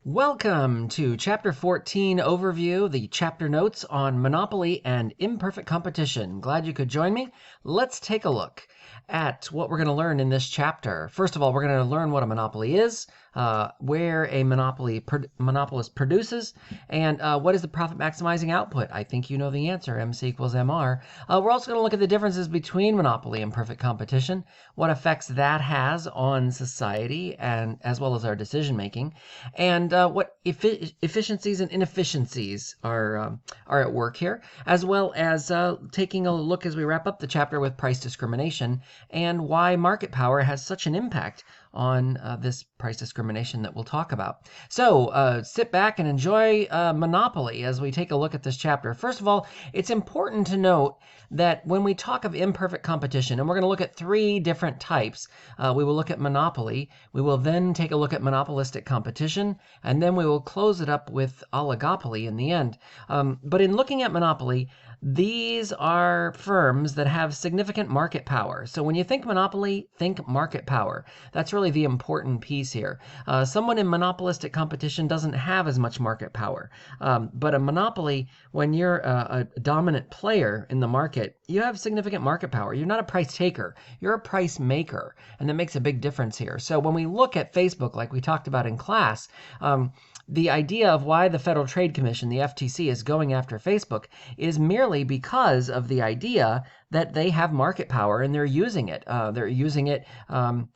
Welcome to Chapter 14 Overview, the chapter notes on Monopoly and Imperfect Competition. Glad you could join me. Let's take a look at what we're going to learn in this chapter. First of all, we're going to learn what a monopoly is, where a monopolist produces, and what is the profit maximizing output. I think you know the answer, MC equals MR. We're also going to look at the differences between monopoly and perfect competition, what effects that has on society and as well as our decision making, and what efficiencies and inefficiencies are at work here, as well as taking a look as we wrap up the chapter with price discrimination and why market power has such an impact on this price discrimination that we'll talk about. So sit back and enjoy Monopoly as we take a look at this chapter. First of all, it's important to note that when we talk of imperfect competition, and we're going to look at three different types, we will look at monopoly, we will then take a look at monopolistic competition, and then we will close it up with oligopoly in the end. But in looking at monopoly, these are firms that have significant market power. So when you think monopoly, think market power. That's really the important piece here. Someone in monopolistic competition doesn't have as much market power. But a monopoly, when you're a dominant player in the market, you have significant market power. You're not a price taker. You're a price maker. And that makes a big difference here. So when we look at Facebook, like we talked about in class, the idea of why the Federal Trade Commission, the FTC, is going after Facebook is merely because of the idea that they have market power and they're using it. They're using it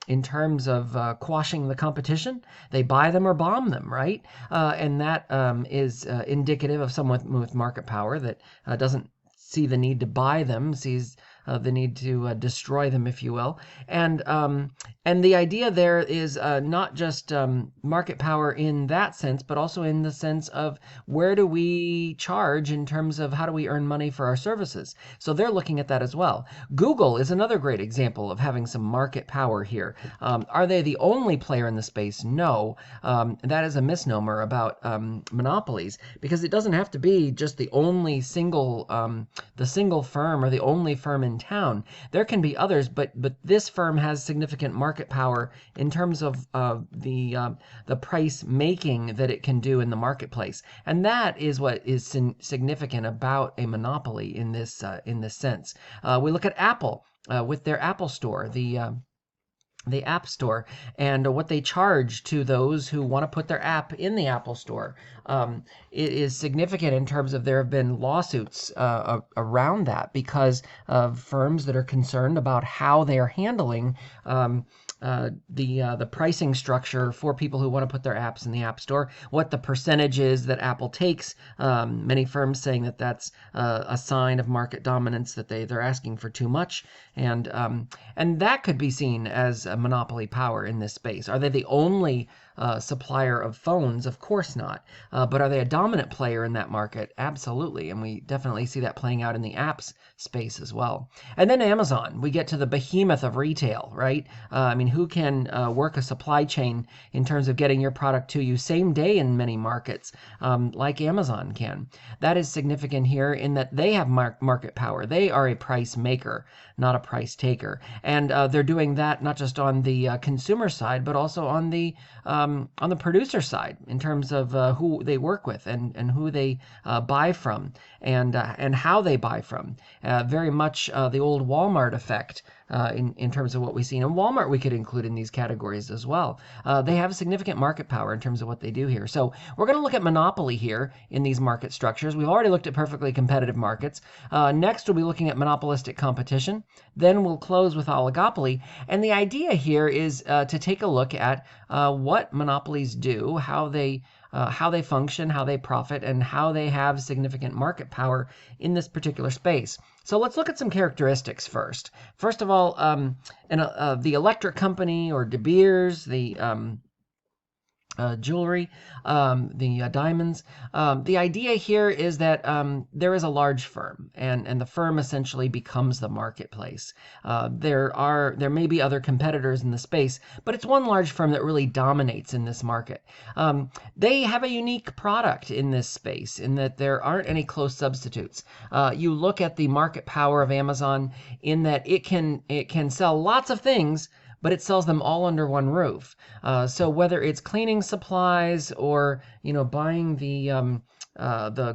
in terms of quashing the competition. They buy them or bomb them, right? And that is indicative of someone with market power that doesn't see the need to buy them, sees the need to destroy them, if you will. And the idea there is not just market power in that sense, but also in the sense of where do we charge in terms of how do we earn money for our services. So they're looking at that as well. Google is another great example of having some market power here. Are they the only player in the space? No. That is a misnomer about monopolies, because it doesn't have to be just the only single firm or the only firm in town. There can be others, but this firm has significant market power in terms of the price making that it can do in the marketplace, and that is what is significant about a monopoly in this sense. We look at Apple with their Apple Store, the App Store, and what they charge to those who want to put their app in the Apple Store. It is significant in terms of there have been lawsuits around that because of firms that are concerned about how they are handling the pricing structure for people who want to put their apps in the App Store, what the percentage is that Apple takes. Many firms saying that that's a sign of market dominance, that they're asking for too much, and that could be seen as a monopoly power in this space. Are they the only supplier of phones? Of course not. But are they a dominant player in that market? Absolutely. And we definitely see that playing out in the apps space as well. And then Amazon, we get to the behemoth of retail, right? I mean, who can work a supply chain in terms of getting your product to you same day in many markets, like Amazon can? That is significant here in that they have market power. They are a price maker, not a price taker. And they're doing that not just on the consumer side, but also on the producer side in terms of who they work with and who they buy from and how they buy from. Very much the old Walmart effect in terms of what we see. And Walmart we could include in these categories as well. They have significant market power in terms of what they do here. So we're going to look at monopoly here in these market structures. We've already looked at perfectly competitive markets. Next we'll be looking at monopolistic competition. Then we'll close with oligopoly. And the idea here is to take a look at what monopolies do, how they function, how they profit, and how they have significant market power in this particular space. So let's look at some characteristics first. First of all, the electric company or De Beers, the jewelry, the diamonds. The idea here is that there is a large firm, and the firm essentially becomes the marketplace. There may be other competitors in the space, but it's one large firm that really dominates in this market. They have a unique product in this space in that there aren't any close substitutes. You look at the market power of Amazon in that it can sell lots of things, but it sells them all under one roof. So whether it's cleaning supplies or buying the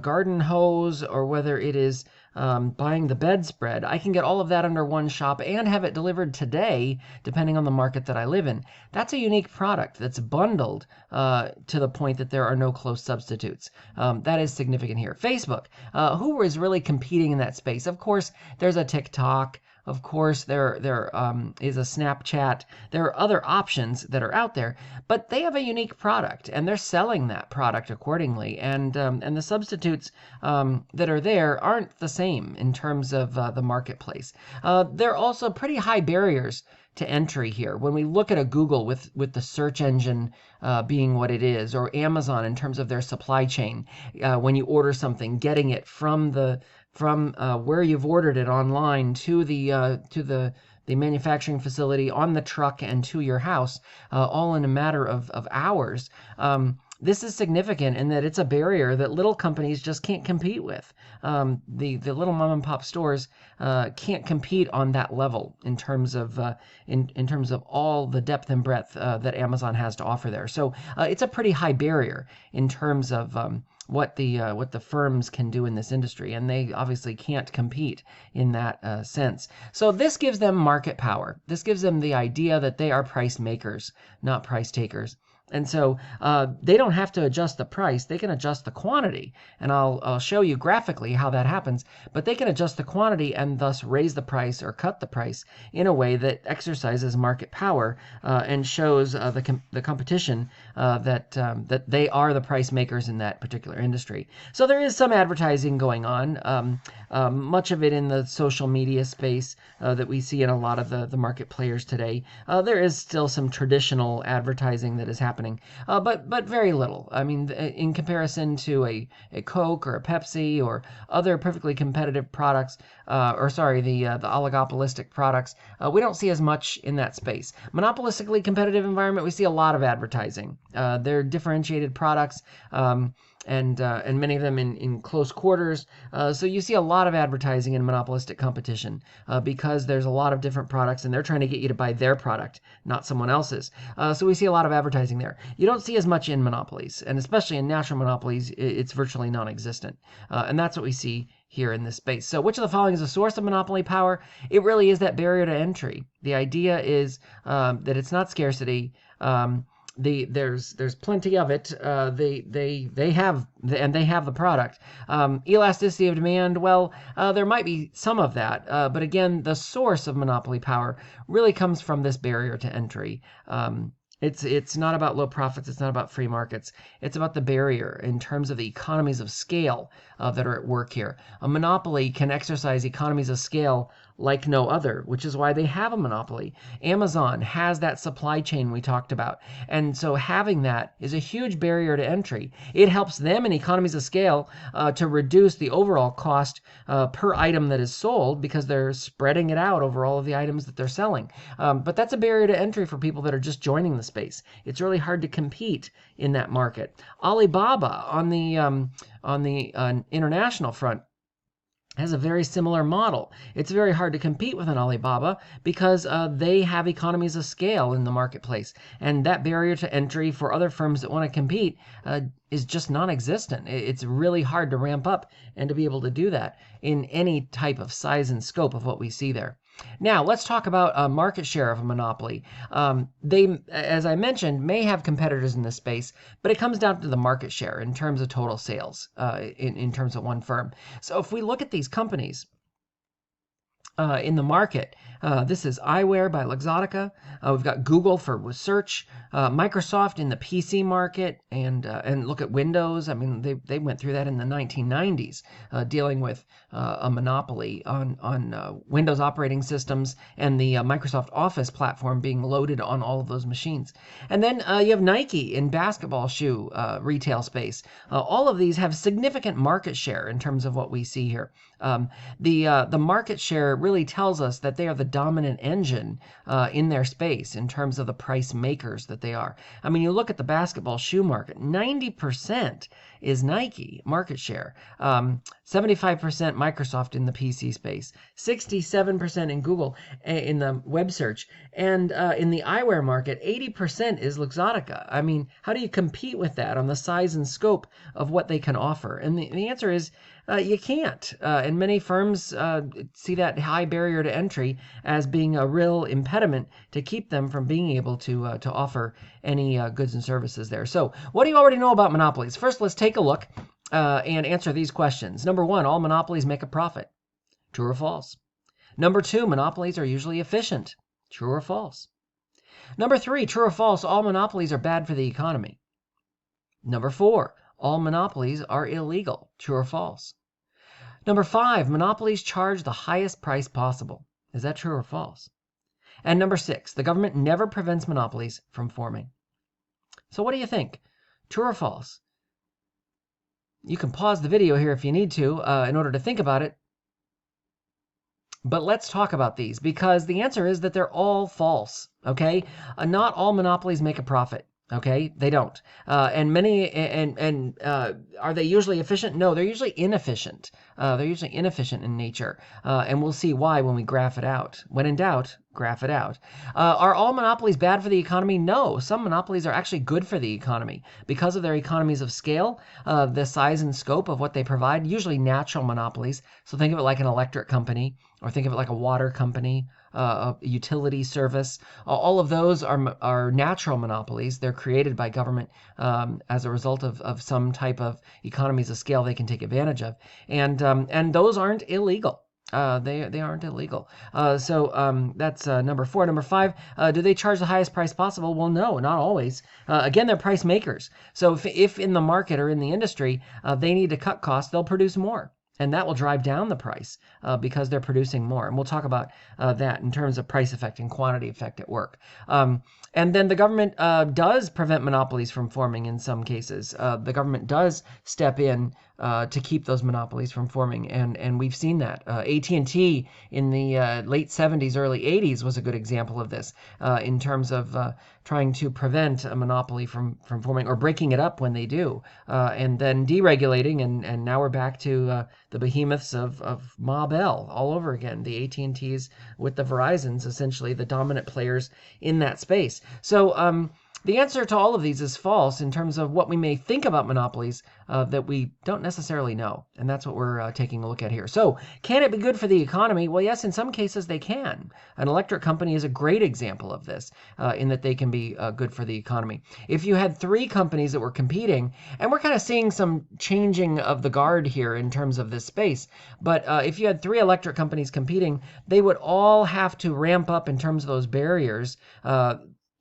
garden hose, or whether it is buying the bedspread, I can get all of that under one shop and have it delivered today, depending on the market that I live in. That's a unique product that's bundled to the point that there are no close substitutes. That is significant here. Facebook, who is really competing in that space? Of course, there's a TikTok. Of course, there is a Snapchat. There are other options that are out there, but they have a unique product, and they're selling that product accordingly. And the substitutes that are there aren't the same in terms of the marketplace. There are also pretty high barriers to entry here. When we look at a Google with the search engine being what it is, or Amazon in terms of their supply chain, when you order something, getting it from where you've ordered it online to the manufacturing facility, on the truck, and to your house, all in a matter of hours. This is significant in that it's a barrier that little companies just can't compete with. The little mom and pop stores can't compete on that level in terms of in terms of all the depth and breadth that Amazon has to offer there. So it's a pretty high barrier in terms of what the firms can do in this industry, and they obviously can't compete in that sense. So this gives them market power. This gives them the idea that they are price makers, not price takers. And so they don't have to adjust the price. They can adjust the quantity. And I'll show you graphically how that happens. But they can adjust the quantity and thus raise the price or cut the price in a way that exercises market power and shows the competition that they are the price makers in that particular industry. So there is some advertising going on, much of it in the social media space that we see in a lot of the market players today. There is still some traditional advertising that is happening. But very little. I mean, in comparison to a Coke or a Pepsi or other perfectly competitive products, the oligopolistic products, we don't see as much in that space. Monopolistically competitive environment, we see a lot of advertising. They're differentiated products. And many of them in close quarters. So you see a lot of advertising in monopolistic competition because there's a lot of different products, and they're trying to get you to buy their product, not someone else's. So we see a lot of advertising there. You don't see as much in monopolies, and especially in natural monopolies, it's virtually non-existent. And that's what we see here in this space. So which of the following is a source of monopoly power? It really is that barrier to entry. The idea is that it's not scarcity. There's plenty of it. They have the product. Elasticity of demand. Well, there might be some of that, but again, the source of monopoly power really comes from this barrier to entry. It's not about low profits. It's not about free markets. It's about the barrier in terms of the economies of scale that are at work here. A monopoly can exercise economies of scale like no other, which is why they have a monopoly. Amazon has that supply chain we talked about. And so having that is a huge barrier to entry. It helps them in economies of scale to reduce the overall cost per item that is sold because they're spreading it out over all of the items that they're selling. But that's a barrier to entry for people that are just joining the space. It's really hard to compete in that market. Alibaba on the international front has a very similar model. It's very hard to compete with an Alibaba because they have economies of scale in the marketplace. And that barrier to entry for other firms that want to compete is just non-existent. It's really hard to ramp up and to be able to do that in any type of size and scope of what we see there. Now, let's talk about market share of a monopoly. They, as I mentioned, may have competitors in this space, but it comes down to the market share in terms of total sales in terms of one firm. So if we look at these companies in the market, this is eyewear by Luxottica. We've got Google for search, Microsoft in the PC market, and look at Windows. I mean, they went through that in the 1990s, dealing with a monopoly on Windows operating systems and the Microsoft Office platform being loaded on all of those machines. And then you have Nike in basketball shoe retail space. All of these have significant market share in terms of what we see here. The market share really tells us that they are the dominant engine in their space in terms of the price makers that they are. I mean, you look at the basketball shoe market, 90% is Nike market share, 75% Microsoft in the PC space, 67% in Google in the web search, and in the eyewear market, 80% is Luxottica. I mean, how do you compete with that on the size and scope of what they can offer? And the answer is you can't. And many firms see that high barrier to entry as being a real impediment to keep them from being able to offer any goods and services there. So what do you already know about monopolies? First, let's take a look and answer these questions. Number one, all monopolies make a profit. True or false? Number two, monopolies are usually efficient. True or false? Number three, true or false, all monopolies are bad for the economy. Number four, all monopolies are illegal. True or false? Number five, monopolies charge the highest price possible. Is that true or false? And number six, the government never prevents monopolies from forming. So what do you think? True or false? You can pause the video here if you need to in order to think about it. But let's talk about these, because the answer is that they're all false, okay? Not all monopolies make a profit. Okay, they don't. Are they usually efficient? No, they're usually inefficient. They're usually inefficient in nature, and we'll see why when we graph it out. When in doubt, graph it out. Are all monopolies bad for the economy? No, some monopolies are actually good for the economy because of their economies of scale, the size and scope of what they provide. Usually natural monopolies. So think of it like an electric company, or think of it like a water company. A utility service. All of those are natural monopolies. They're created by government as a result of some type of economies of scale they can take advantage of. And those aren't illegal. They aren't illegal. So that's number four. Number five, do they charge the highest price possible? Well, no, not always. Again, they're price makers. So if in the market or in the industry they need to cut costs, they'll produce more. And that will drive down the price because they're producing more. And we'll talk about that in terms of price effect and quantity effect at work. And then the government does prevent monopolies from forming in some cases. The government does step in to keep those monopolies from forming. And we've seen that. AT&T in the late 70s, early 80s was a good example of this in terms of trying to prevent a monopoly from forming or breaking it up when they do. And then deregulating. And now we're back to the behemoths of Ma Bell all over again. The AT&Ts with the Verizons, essentially the dominant players in that space. So the answer to all of these is false in terms of what we may think about monopolies that we don't necessarily know. And that's what we're taking a look at here. So can it be good for the economy? Well, yes, in some cases they can. An electric company is a great example of this in that they can be good for the economy. If you had three companies that were competing, and we're kind of seeing some changing of the guard here in terms of this space, but if you had three electric companies competing, they would all have to ramp up in terms of those barriers,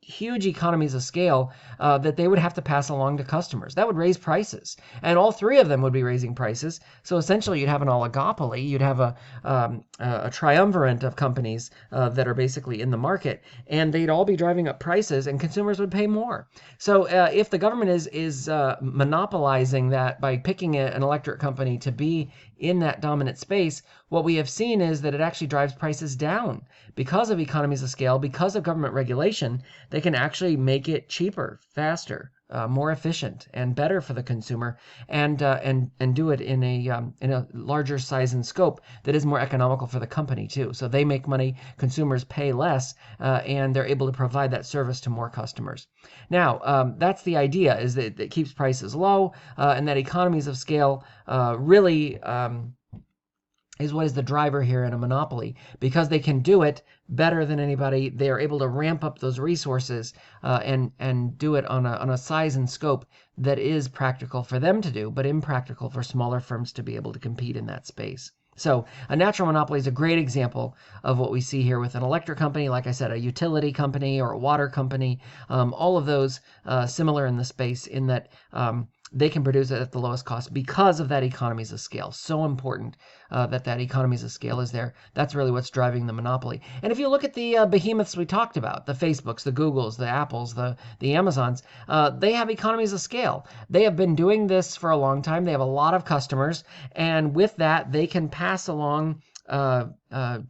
huge economies of scale that they would have to pass along to customers. That would raise prices. And all three of them would be raising prices. So essentially you'd have an oligopoly. You'd have a triumvirate of companies that are basically in the market. And they'd all be driving up prices and consumers would pay more. So if the government is monopolizing that by picking an electric company to be in that dominant space, what we have seen is that it actually drives prices down. Because of economies of scale, because of government regulation, they can actually make it cheaper, faster, more efficient, and better for the consumer, and do it in a larger size and scope that is more economical for the company too. So they make money, consumers pay less, and they're able to provide that service to more customers. Now, that's the idea, is that it keeps prices low, and that economies of scale really is what is the driver here in a monopoly. Because they can do it better than anybody, they are able to ramp up those resources and do it on a size and scope that is practical for them to do, but impractical for smaller firms to be able to compete in that space. So a natural monopoly is a great example of what we see here with an electric company, like I said, a utility company or a water company, all of those similar in the space in that they can produce it at the lowest cost because of that economies of scale. So important that economies of scale is there. That's really what's driving the monopoly. And if you look at the behemoths we talked about, the Facebooks, the Googles, the Apples, the Amazons, they have economies of scale. They have been doing this for a long time. They have a lot of customers. And with that, they can pass along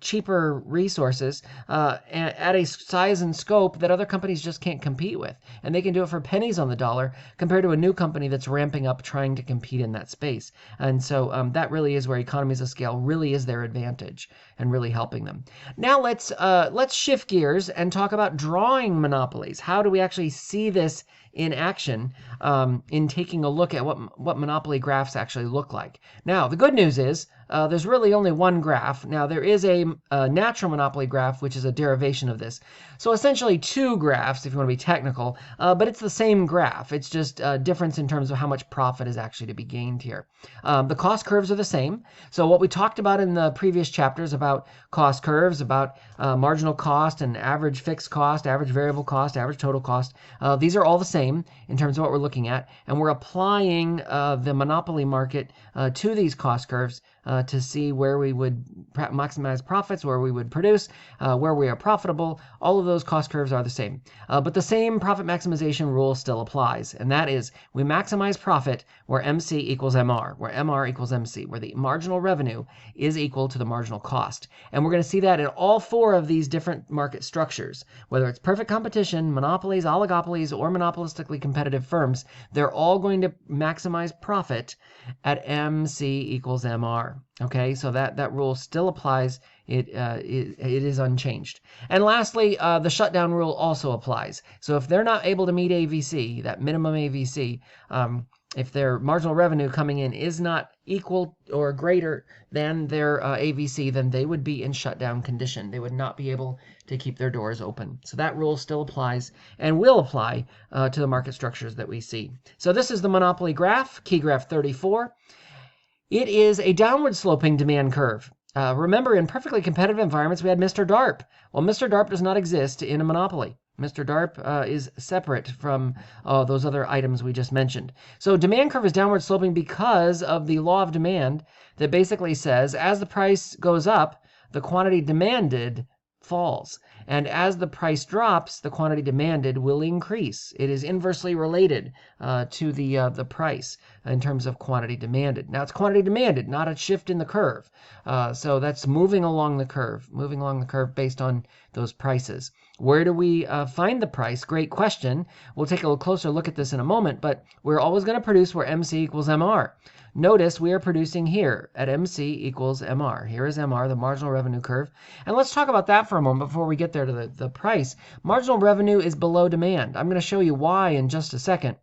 cheaper resources at a size and scope that other companies just can't compete with. And they can do it for pennies on the dollar compared to a new company that's ramping up trying to compete in that space. And so that really is where economies of scale really is their advantage and really helping them. Now let's shift gears and talk about drawing monopolies. How do we actually see this in action in taking a look at what monopoly graphs actually look like? Now, the good news is there's really only one graph. Now, there is a natural monopoly graph, which is a derivation of this. So essentially two graphs, if you want to be technical, but it's the same graph. It's just a difference in terms of how much profit is actually to be gained here. The cost curves are the same. So what we talked about in the previous chapters about cost curves, about marginal cost and average fixed cost, average variable cost, average total cost, these are all the same in terms of what we're looking at. And we're applying the monopoly market to these cost curves to see where we would maximize profits, where we would produce, where we are profitable. All of those cost curves are the same. But the same profit maximization rule still applies. And that is we maximize profit where MC equals MR, where MR equals MC, where the marginal revenue is equal to the marginal cost. And we're going to see that in all four of these different market structures, whether it's perfect competition, monopolies, oligopolies, or monopolistically competitive firms, they're all going to maximize profit at MC equals MR. Okay, so that rule still applies. It is unchanged. And lastly, the shutdown rule also applies. So if they're not able to meet AVC, that minimum AVC, if their marginal revenue coming in is not equal or greater than their AVC, then they would be in shutdown condition. They would not be able to keep their doors open. So that rule still applies and will apply to the market structures that we see. So this is the monopoly graph, key graph 34. It is a downward sloping demand curve. Remember, in perfectly competitive environments, we had Mr. DARP. Well, Mr. DARP does not exist in a monopoly. Mr. DARP is separate from those other items we just mentioned. So demand curve is downward sloping because of the law of demand that basically says as the price goes up, the quantity demanded falls. And as the price drops, the quantity demanded will increase. It is inversely related to the price in terms of quantity demanded. Now, it's quantity demanded, not a shift in the curve. So that's moving along the curve based on those prices. Where do we find the price? Great question. We'll take a closer look at this in a moment, but we're always going to produce where MC equals MR. Notice we are producing here at MC equals MR. Here is MR, the marginal revenue curve. And let's talk about that for a moment before we get there to the price. Marginal revenue is below demand. I'm going to show you why in just a second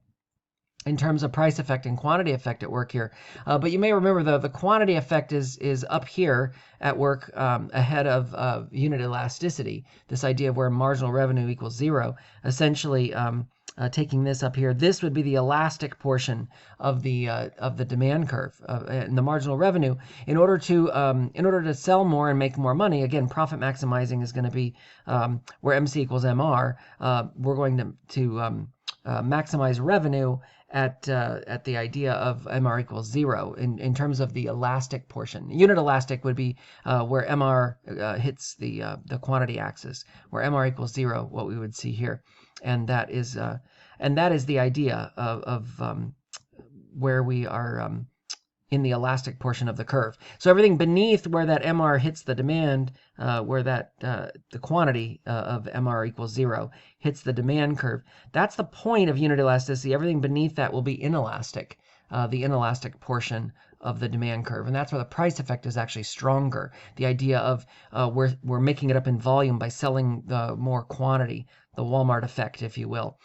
in terms of price effect and quantity effect at work here. But you may remember the quantity effect is up here at work ahead of unit elasticity, this idea of where marginal revenue equals zero, essentially taking this up here. This would be the elastic portion of the demand curve and the marginal revenue. In order to sell more and make more money, again, profit maximizing is going to be where MC equals MR. We're going to maximize revenue at the idea of MR equals zero in terms of the elastic portion. Unit elastic would be where MR hits the quantity axis, where MR equals zero, what we would see here. And that is the idea of where we are in the elastic portion of the curve. So everything beneath where that MR hits the demand, where that the quantity of MR equals zero hits the demand curve, that's the point of unit elasticity. Everything beneath that will be inelastic, the inelastic portion of the demand curve. And that's where the price effect is actually stronger. The idea of we're making it up in volume by selling more quantity, the Walmart effect, if you will.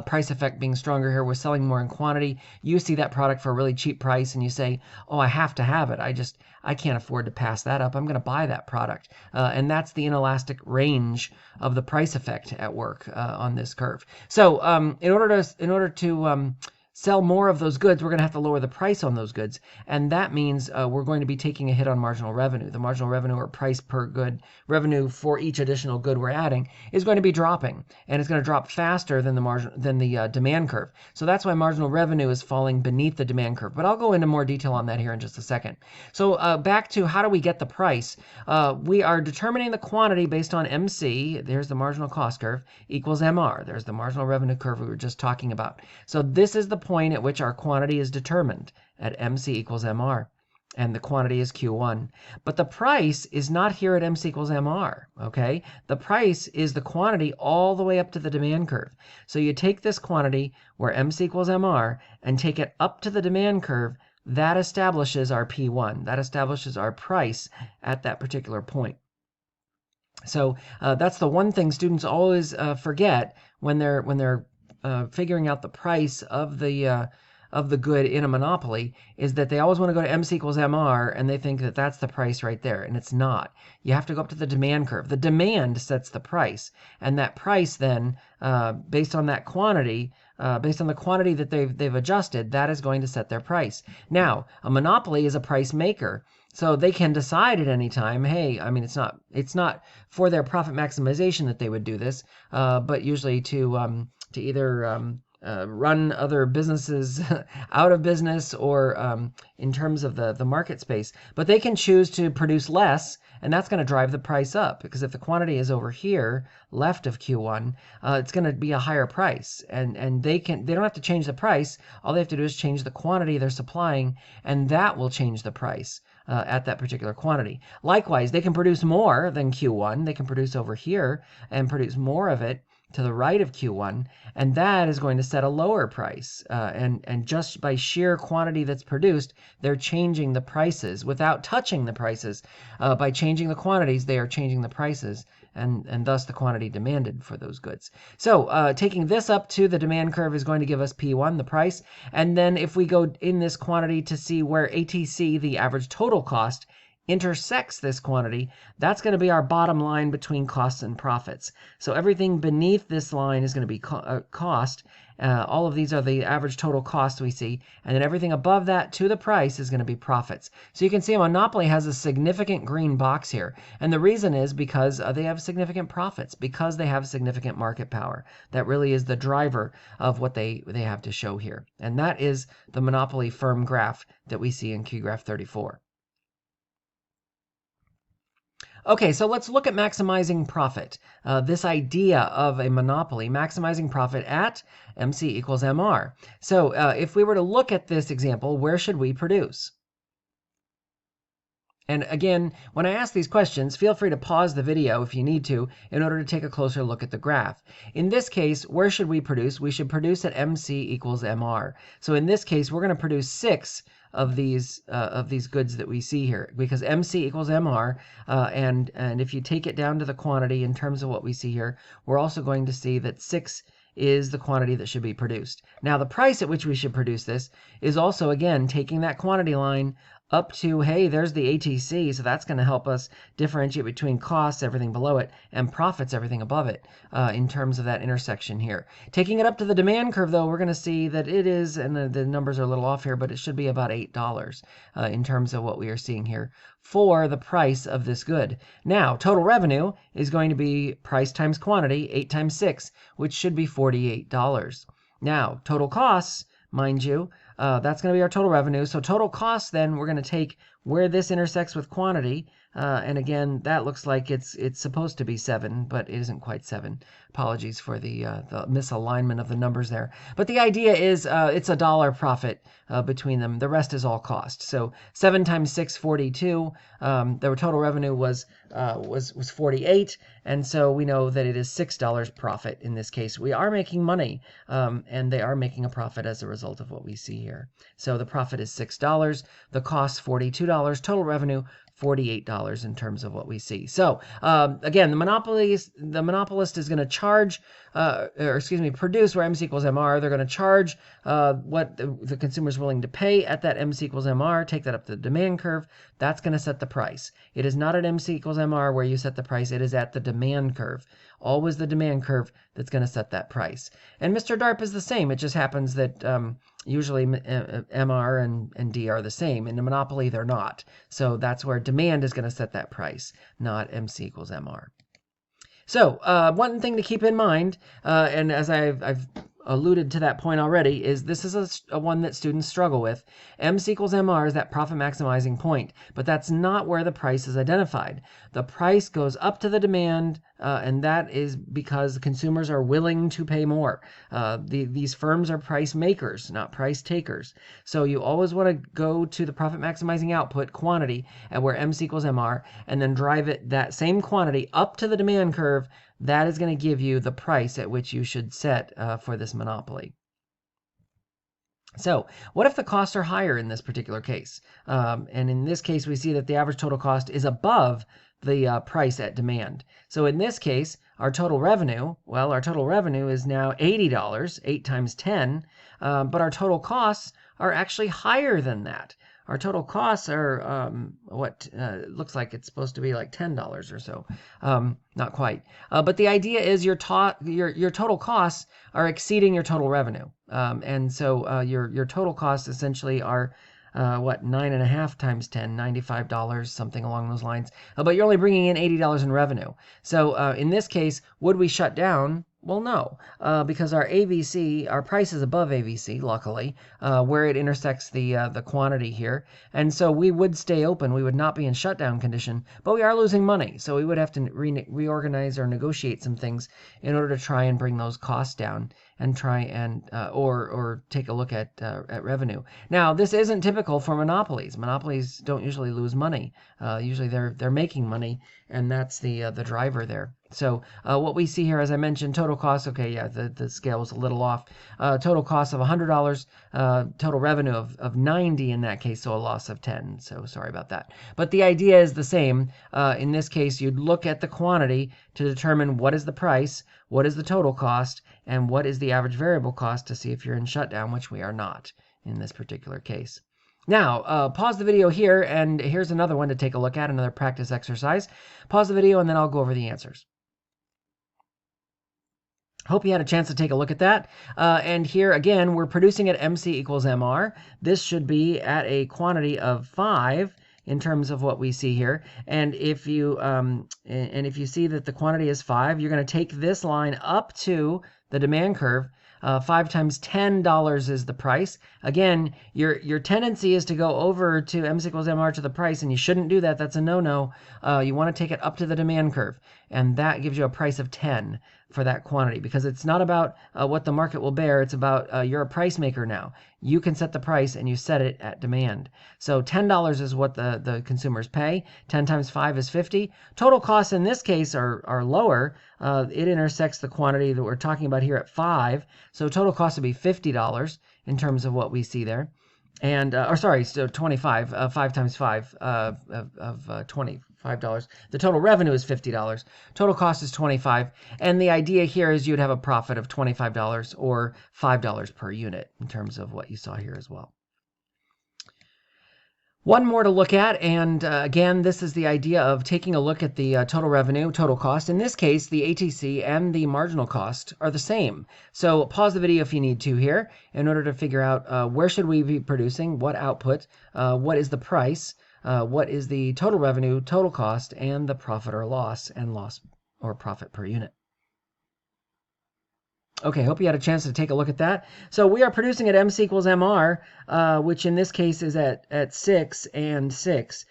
Price effect being stronger here, we're selling more in quantity. You see that product for a really cheap price and you say, oh, I have to have it. I can't afford to pass that up. I'm going to buy that product. And that's the inelastic range of the price effect at work on this curve. So in order to sell more of those goods, we're going to have to lower the price on those goods. And that means we're going to be taking a hit on marginal revenue. The marginal revenue or price per good, revenue for each additional good we're adding, is going to be dropping. And it's going to drop faster than the demand curve. So that's why marginal revenue is falling beneath the demand curve. But I'll go into more detail on that here in just a second. So back to how do we get the price? We are determining the quantity based on MC, there's the marginal cost curve, equals MR. There's the marginal revenue curve we were just talking about. So this is the point at which our quantity is determined at MC equals MR. and the quantity is Q1. But the price is not here at MC equals MR, okay? The price is the quantity all the way up to the demand curve. So you take this quantity where MC equals MR and take it up to the demand curve, that establishes our P1. That establishes our price at that particular point. So that's the one thing students always forget when they're figuring out the price of the good in a monopoly, is that they always want to go to MC equals MR and they think that that's the price right there, and it's not. You have to go up to the demand curve. The demand sets the price, and that price then, based on that quantity, based on the quantity that they've adjusted, that is going to set their price. Now, a monopoly is a price maker. So they can decide at any time, hey, I mean, it's not for their profit maximization that they would do this, but usually to either run other businesses out of business, or in terms of the market space. But they can choose to produce less, and that's going to drive the price up, because if the quantity is over here left of Q1, it's going to be a higher price, and they don't have to change the price. All they have to do is change the quantity they're supplying, and that will change the price at that particular quantity. Likewise, they can produce more than Q1. They can produce over here and produce more of it to the right of Q1, and that is going to set a lower price. And just by sheer quantity that's produced, they're changing the prices without touching the prices. By changing the quantities, they are changing the prices, and thus the quantity demanded for those goods. So taking this up to the demand curve is going to give us P1, the price. And then if we go in this quantity to see where ATC, the average total cost, intersects this quantity, that's going to be our bottom line between costs and profits. So everything beneath this line is going to be cost. All of these are the average total cost we see, and then everything above that to the price is going to be profits. So you can see a monopoly has a significant green box here, and the reason is because they have significant profits, because they have significant market power. That really is the driver of what they have to show here, and that is the monopoly firm graph that we see in Q graph 34. Okay, so let's look at maximizing profit. This idea of a monopoly, maximizing profit at MC equals MR. So if we were to look at this example, where should we produce? And again, when I ask these questions, feel free to pause the video if you need to in order to take a closer look at the graph. In this case, where should we produce? We should produce at MC equals MR. So in this case, we're going to produce 6 of these goods that we see here, because MC equals MR, and if you take it down to the quantity in terms of what we see here, we're also going to see that 6 is the quantity that should be produced. Now, the price at which we should produce this is also, again, taking that quantity line up to, hey, there's the ATC, so that's going to help us differentiate between costs, everything below it, and profits, everything above it, in terms of that intersection here. Taking it up to the demand curve, though, we're going to see that it is, and the numbers are a little off here, but it should be about $8 in terms of what we are seeing here for the price of this good. Now, total revenue is going to be price times quantity, 8 times 6, which should be $48. Now, total costs, mind you, that's going to be our total revenue. So total cost, then we're going to take where this intersects with quantity. And again, that looks like it's supposed to be 7, but it isn't quite 7. Apologies for the misalignment of the numbers there. But the idea is it's $1 profit between them. The rest is all cost. So 7 times 6, 42. The total revenue was 48, and so we know that it is $6 profit in this case. We are making money, and they are making a profit as a result of what we see here. So the profit is $6, the cost $42, total revenue $48 in terms of what we see. So again, the monopolist is going to charge, produce where MC equals MR. They're going to charge what the consumer is willing to pay at that MC equals MR, take that up to the demand curve. That's going to set the price. It is not at MC equals MR where you set the price. It is at the demand curve. Always the demand curve that's going to set that price. And Mr. DARP is the same. It just happens that usually MR and D are the same. In the monopoly, they're not. So that's where demand is going to set that price, not MC equals MR. So one thing to keep in mind, and as I've alluded to that point already, is this is a one that students struggle with. MC equals MR is that profit maximizing point, but that's not where the price is identified. The price goes up to the demand and that is because consumers are willing to pay more. These firms are price makers, not price takers. So you always want to go to the profit maximizing output quantity at where MC equals MR, and then drive it that same quantity up to the demand curve. That is going to give you the price at which you should set for this monopoly. So what if the costs are higher in this particular case? And in this case, we see that the average total cost is above the price at demand. So in this case, our total revenue is now $80, 8 times 10, but our total costs are actually higher than that. Our total costs are looks like it's supposed to be like $10 or so. Not quite. But the idea is your total costs are exceeding your total revenue. And so your total costs essentially are 9.5 times 10, $95, something along those lines. But you're only bringing in $80 in revenue. So in this case, would we shut down? Well, no, because our AVC, our price is above AVC, luckily, where it intersects the quantity here. And so we would stay open. We would not be in shutdown condition, but we are losing money. So we would have to reorganize or negotiate some things in order to try and bring those costs down and try and or take a look at revenue. Now, this isn't typical for monopolies. Monopolies don't usually lose money. Usually they're making money, and that's the driver there. So what we see here, as I mentioned, total cost, okay, yeah, the scale was a little off. Total cost of $100, total revenue of 90 in that case, so a loss of 10. So sorry about that. But the idea is the same. In this case, you'd look at the quantity to determine what is the price, what is the total cost, and what is the average variable cost to see if you're in shutdown, which we are not in this particular case. Now, pause the video here, and here's another one to take a look at, another practice exercise. Pause the video, and then I'll go over the answers. Hope you had a chance to take a look at that. And here, again, we're producing at MC equals MR. This should be at a quantity of 5 in terms of what we see here. And if you see that the quantity is 5, you're going to take this line up to the demand curve. 5 times $10 is the price. Again, your tendency is to go over to MC equals MR to the price, and you shouldn't do that. That's a no-no. You want to take it up to the demand curve, and that gives you a price of 10 for that quantity, because it's not about what the market will bear. It's about you're a price maker now. You can set the price, and you set it at demand. So $10 is what the consumers pay. 10 times 5 is 50. Total costs in this case are lower. It intersects the quantity that we're talking about here at 5. So total cost would be $50 in terms of what we see there. And, so 25, 5 times 5 of $25. The total revenue is $50. Total cost is 25. And the idea here is you'd have a profit of $25 or $5 per unit in terms of what you saw here as well. One more to look at, and again, this is the idea of taking a look at the total revenue, total cost. In this case, the ATC and the marginal cost are the same. So pause the video if you need to here in order to figure out where should we be producing, what output, what is the price, what is the total revenue, total cost, and the profit or loss, and loss or profit per unit. Okay, hope you had a chance to take a look at that. So we are producing at MC equals MR, which in this case is at 6 and 6.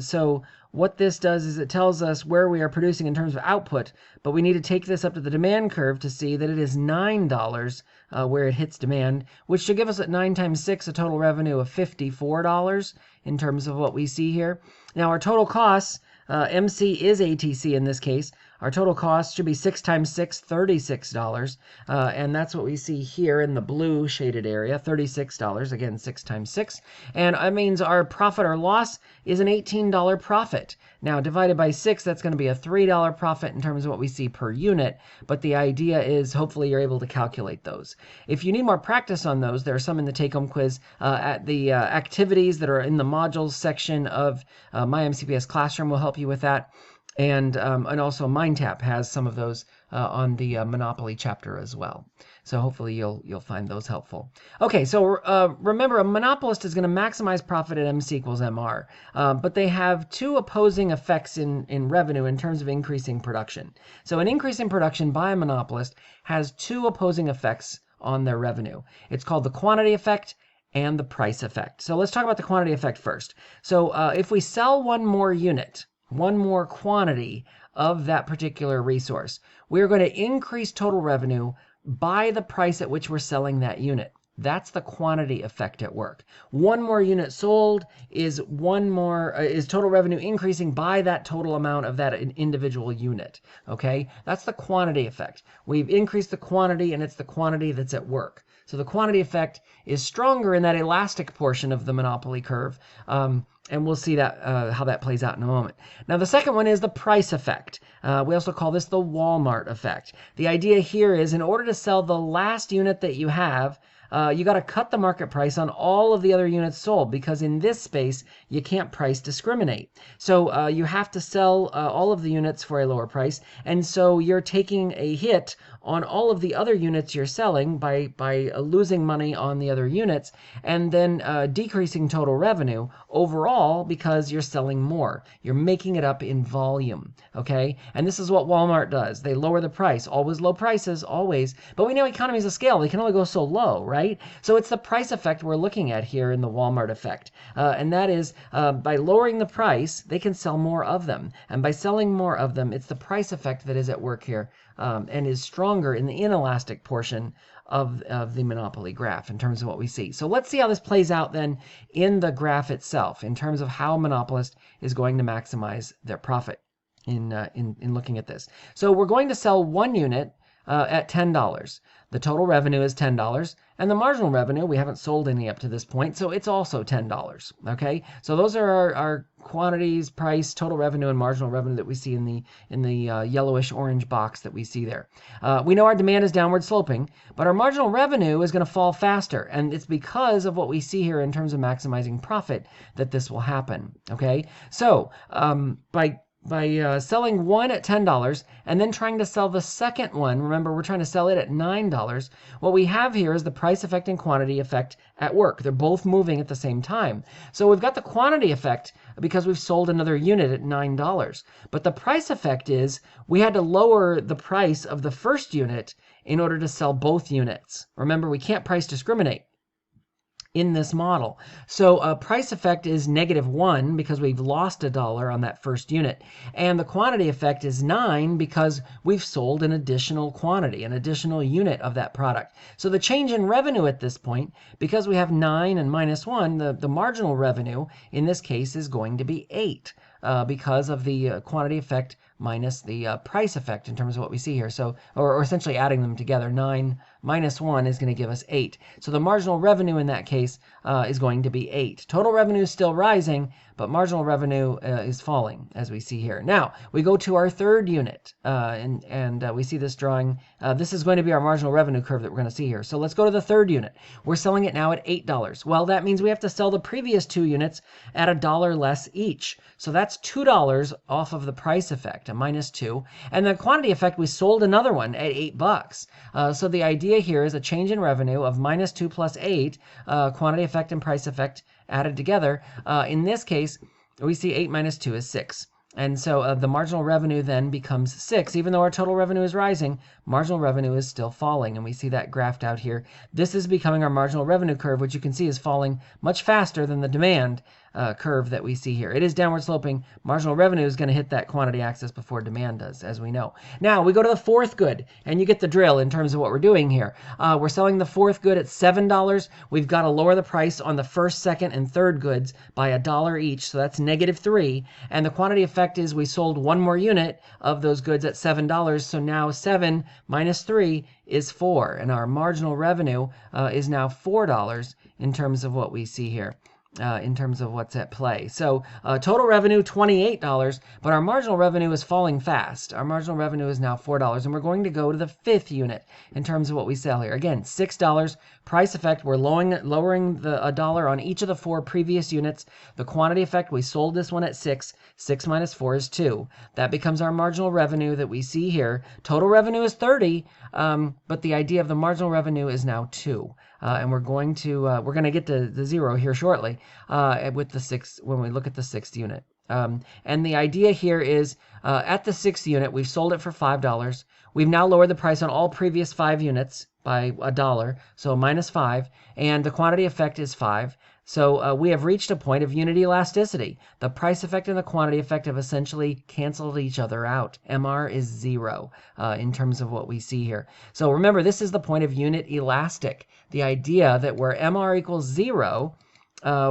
So what this does is it tells us where we are producing in terms of output, but we need to take this up to the demand curve to see that it is $9 where it hits demand, which should give us at 9 times 6 a total revenue of $54 in terms of what we see here. Now our total costs, MC is ATC in this case. Our total cost should be 6 times 6, $36. And that's what we see here in the blue shaded area, $36. Again, 6 times 6. And that means our profit or loss is an $18 profit. Now, divided by 6, that's going to be a $3 profit in terms of what we see per unit. But the idea is hopefully you're able to calculate those. If you need more practice on those, there are some in the take-home quiz at the activities that are in the modules section of My MCPS Classroom will help you with that. And also MindTap has some of those on the Monopoly chapter as well. So hopefully you'll find those helpful. Okay, so remember, a monopolist is going to maximize profit at MC equals MR, but they have two opposing effects in revenue in terms of increasing production. So an increase in production by a monopolist has two opposing effects on their revenue. It's called the quantity effect and the price effect. So let's talk about the quantity effect first. So if we sell one more unit, one more quantity of that particular resource. We're going to increase total revenue by the price at which we're selling that unit. That's the quantity effect at work. One more unit sold is total revenue increasing by that total amount of that individual unit. Okay, that's the quantity effect. We've increased the quantity, and it's the quantity that's at work. So the quantity effect is stronger in that elastic portion of the monopoly curve. And we'll see that how that plays out in a moment. Now, the second one is the price effect. We also call this the Walmart effect. The idea here is in order to sell the last unit that you have, you got to cut the market price on all of the other units sold, because in this space, you can't price discriminate. So you have to sell all of the units for a lower price. And so you're taking a hit on all of the other units you're selling by losing money on the other units, and then decreasing total revenue overall because you're selling more. You're making it up in volume, okay? And this is what Walmart does. They lower the price. Always low prices, always. But we know economies of scale, they can only go so low, right? So it's the price effect we're looking at here in the Walmart effect. And that is by lowering the price, they can sell more of them. And by selling more of them, it's the price effect that is at work here. And is stronger in the inelastic portion of the monopoly graph in terms of what we see. So let's see how this plays out then in the graph itself in terms of how monopolist is going to maximize their profit in looking at this. So we're going to sell one unit at $10. The total revenue is $10, and the marginal revenue, we haven't sold any up to this point, so it's also $10, okay? So those are our quantities, price, total revenue, and marginal revenue that we see in the yellowish orange box that we see there. We know our demand is downward sloping, but our marginal revenue is going to fall faster, and it's because of what we see here in terms of maximizing profit that this will happen, okay? So by selling one at $10 and then trying to sell the second one, remember we're trying to sell it at $9, what we have here is the price effect and quantity effect at work. They're both moving at the same time. So we've got the quantity effect because we've sold another unit at $9. But the price effect is we had to lower the price of the first unit in order to sell both units. Remember, we can't price discriminate in this model. So price effect is -1 because we've lost $1 on that first unit. And the quantity effect is 9 because we've sold an additional quantity, an additional unit of that product. So the change in revenue at this point, because we have 9 and -1, the marginal revenue in this case is going to be 8 because of the quantity effect minus the price effect in terms of what we see here. So, or essentially adding them together, 9 minus 1 is going to give us 8. So the marginal revenue in that case is going to be 8. Total revenue is still rising, but marginal revenue is falling, as we see here. Now, we go to our third unit, and we see this drawing. This is going to be our marginal revenue curve that we're going to see here. So let's go to the third unit. We're selling it now at $8. Well, that means we have to sell the previous two units at $1 less each. So that's $2 off of the price effect, a -2. And the quantity effect, we sold another one at $8. So the idea here is a change in revenue of -2 plus 8, quantity effect and price effect added together. In this case, we see 8 minus 2 is 6. And so the marginal revenue then becomes 6. Even though our total revenue is rising, marginal revenue is still falling. And we see that graphed out here. This is becoming our marginal revenue curve, which you can see is falling much faster than the demand curve that we see here. It is downward sloping. Marginal revenue is going to hit that quantity axis before demand does, as we know. Now, we go to the fourth good, and you get the drill in terms of what we're doing here. We're selling the fourth good at $7. We've got to lower the price on the first, second, and third goods by $1 each, so that's -3. And the quantity effect is we sold one more unit of those goods at $7, so now 7 minus 3 is 4, and our marginal revenue is now $4 in terms of what we see here. In terms of what's at play. So total revenue, $28, but our marginal revenue is falling fast. Our marginal revenue is now $4, and we're going to go to the fifth unit in terms of what we sell here. Again, $6, price effect, we're lowering $1 on each of the 4 previous units. The quantity effect, we sold this one at 6. 6 minus 4 is 2. That becomes our marginal revenue that we see here. Total revenue is 30, but the idea of the marginal revenue is now 2. And we're going to get to the 0 here shortly with the 6 when we look at the 6th unit. And the idea here is at the 6th unit, we've sold it for $5. We've now lowered the price on all previous 5 units by $1, so -5, and the quantity effect is 5. So we have reached a point of unit elasticity. The price effect and the quantity effect have essentially canceled each other out. MR is 0 in terms of what we see here. So remember, this is the point of unit elastic. The idea that where MR equals 0,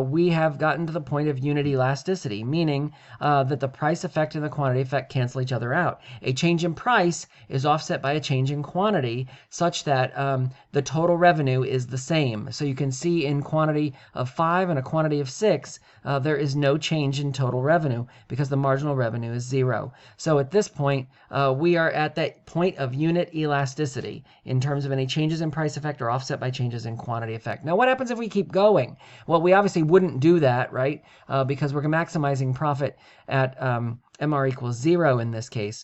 we have gotten to the point of unit elasticity, meaning that the price effect and the quantity effect cancel each other out. A change in price is offset by a change in quantity such that the total revenue is the same. So you can see in quantity of 5 and a quantity of 6, there is no change in total revenue because the marginal revenue is 0. So at this point, we are at that point of unit elasticity in terms of any changes in price effect are offset by changes in quantity effect. Now, what happens if we keep going? Well, we obviously wouldn't do that, right? Because we're maximizing profit at MR equals 0 in this case.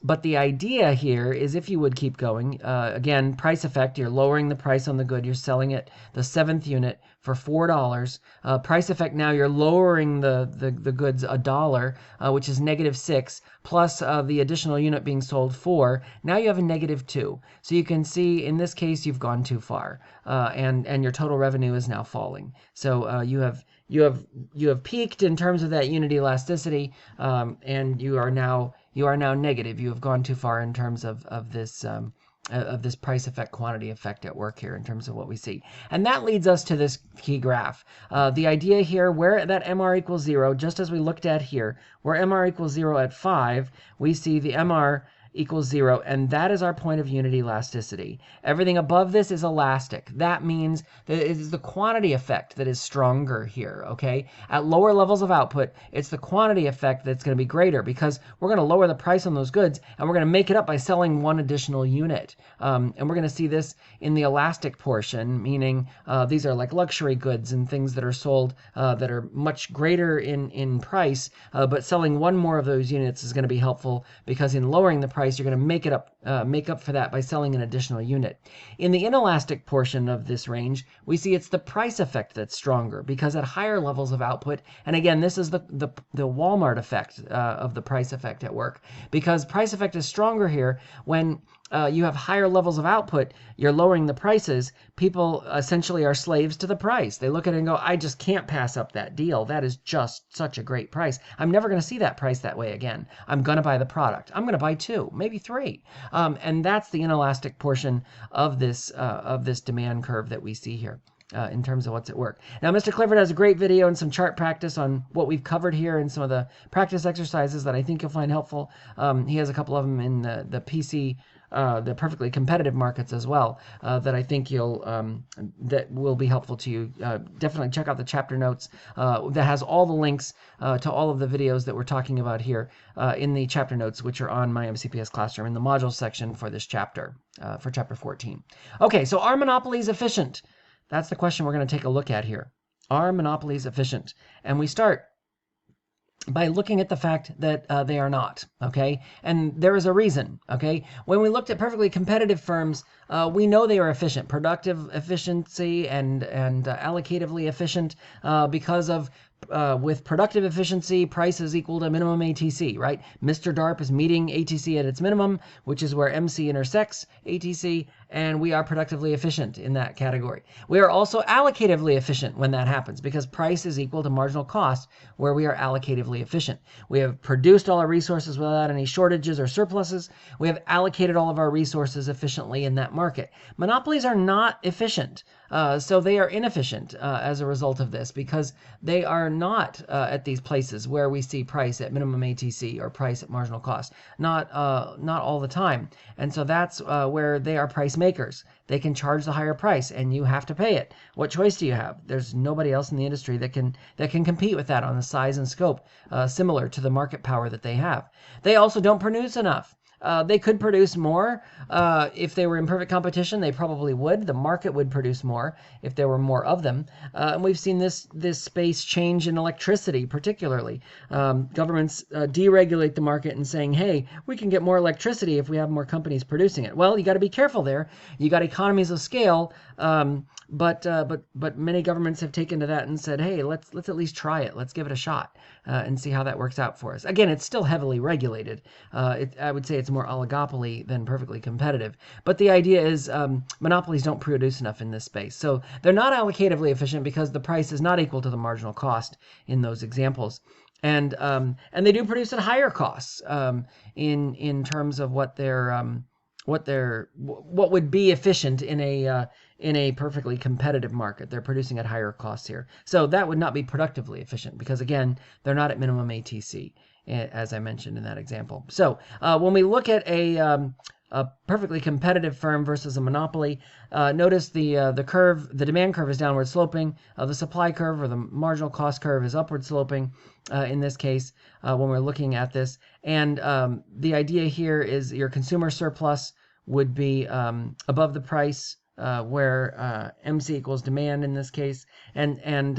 But the idea here is if you would keep going, again, price effect, you're lowering the price on the good, you're selling it the 7th unit for $4. Price effect, now you're lowering the goods $1, which is -6, plus the additional unit being sold 4. Now you have a -2. So you can see in this case you've gone too far, and your total revenue is now falling. So you have peaked in terms of that unit elasticity, and you are now negative. You have gone too far in terms of this price effect, quantity effect at work here in terms of what we see. And that leads us to this key graph. The idea here, where that MR equals 0, just as we looked at here, where MR equals 0 at 5, we see the MR equals 0, and that is our point of unit elasticity. Everything above this is elastic. That means that it is the quantity effect that is stronger here, okay? At lower levels of output, it's the quantity effect that's going to be greater because we're going to lower the price on those goods, and we're going to make it up by selling one additional unit. And we're going to see this in the elastic portion, meaning these are like luxury goods and things that are sold that are much greater in price, but selling one more of those units is going to be helpful because in lowering the price, you're going to make up for that by selling an additional unit. In the inelastic portion of this range, we see it's the price effect that's stronger because at higher levels of output, and again, this is the Walmart effect of the price effect at work, because price effect is stronger here when you have higher levels of output, you're lowering the prices, people essentially are slaves to the price. They look at it and go, I just can't pass up that deal. That is just such a great price. I'm never going to see that price that way again. I'm going to buy the product. I'm going to buy 2, maybe 3. And that's the inelastic portion of this demand curve that we see here. In terms of what's at work. Now, Mr. Clifford has a great video and some chart practice on what we've covered here and some of the practice exercises that I think you'll find helpful. He has a couple of them in the PC, the perfectly competitive markets as well, that I think that will be helpful to you. Definitely check out the chapter notes that has all the links to all of the videos that we're talking about here in the chapter notes, which are on my MCPS Classroom in the module section for this chapter, for chapter 14. Okay, so are monopolies efficient? That's the question we're going to take a look at here. Are monopolies efficient? And we start by looking at the fact that they are not, okay? And there is a reason, okay? When we looked at perfectly competitive firms, we know they are efficient, productive efficiency and allocatively efficient because of with productive efficiency, price is equal to minimum ATC, right? Mr. DARP is meeting ATC at its minimum, which is where MC intersects ATC, and we are productively efficient in that category. We are also allocatively efficient when that happens because price is equal to marginal cost, where we are allocatively efficient. We have produced all our resources without any shortages or surpluses. We have allocated all of our resources efficiently in that market. Monopolies are not efficient. So they are inefficient as a result of this because they are not at these places where we see price at minimum ATC or price at marginal cost. Not all the time. And so that's where they are price makers. They can charge the higher price and you have to pay it. What choice do you have? There's nobody else in the industry that can compete with that on the size and scope similar to the market power that they have. They also don't produce enough. They could produce more. If they were in perfect competition, they probably would. The market would produce more if there were more of them. And we've seen this space change in electricity, particularly. Governments deregulate the market and saying, hey, we can get more electricity if we have more companies producing it. Well, you got to be careful there. You got economies of scale But many governments have taken to that and said, hey, let's at least try it. Let's give it a shot and see how that works out for us. Again, it's still heavily regulated. I would say it's more oligopoly than perfectly competitive. But the idea is monopolies don't produce enough in this space. So they're not allocatively efficient because the price is not equal to the marginal cost in those examples. And they do produce at higher costs in terms of what would be efficient in a perfectly competitive market. They're producing at higher costs here. So that would not be productively efficient because, again, they're not at minimum ATC, as I mentioned in that example. So when we look at a perfectly competitive firm versus a monopoly, notice the demand curve is downward sloping. The supply curve or the marginal cost curve is upward sloping in this case when we're looking at this. And the idea here is your consumer surplus would be above the price where MC equals demand in this case. And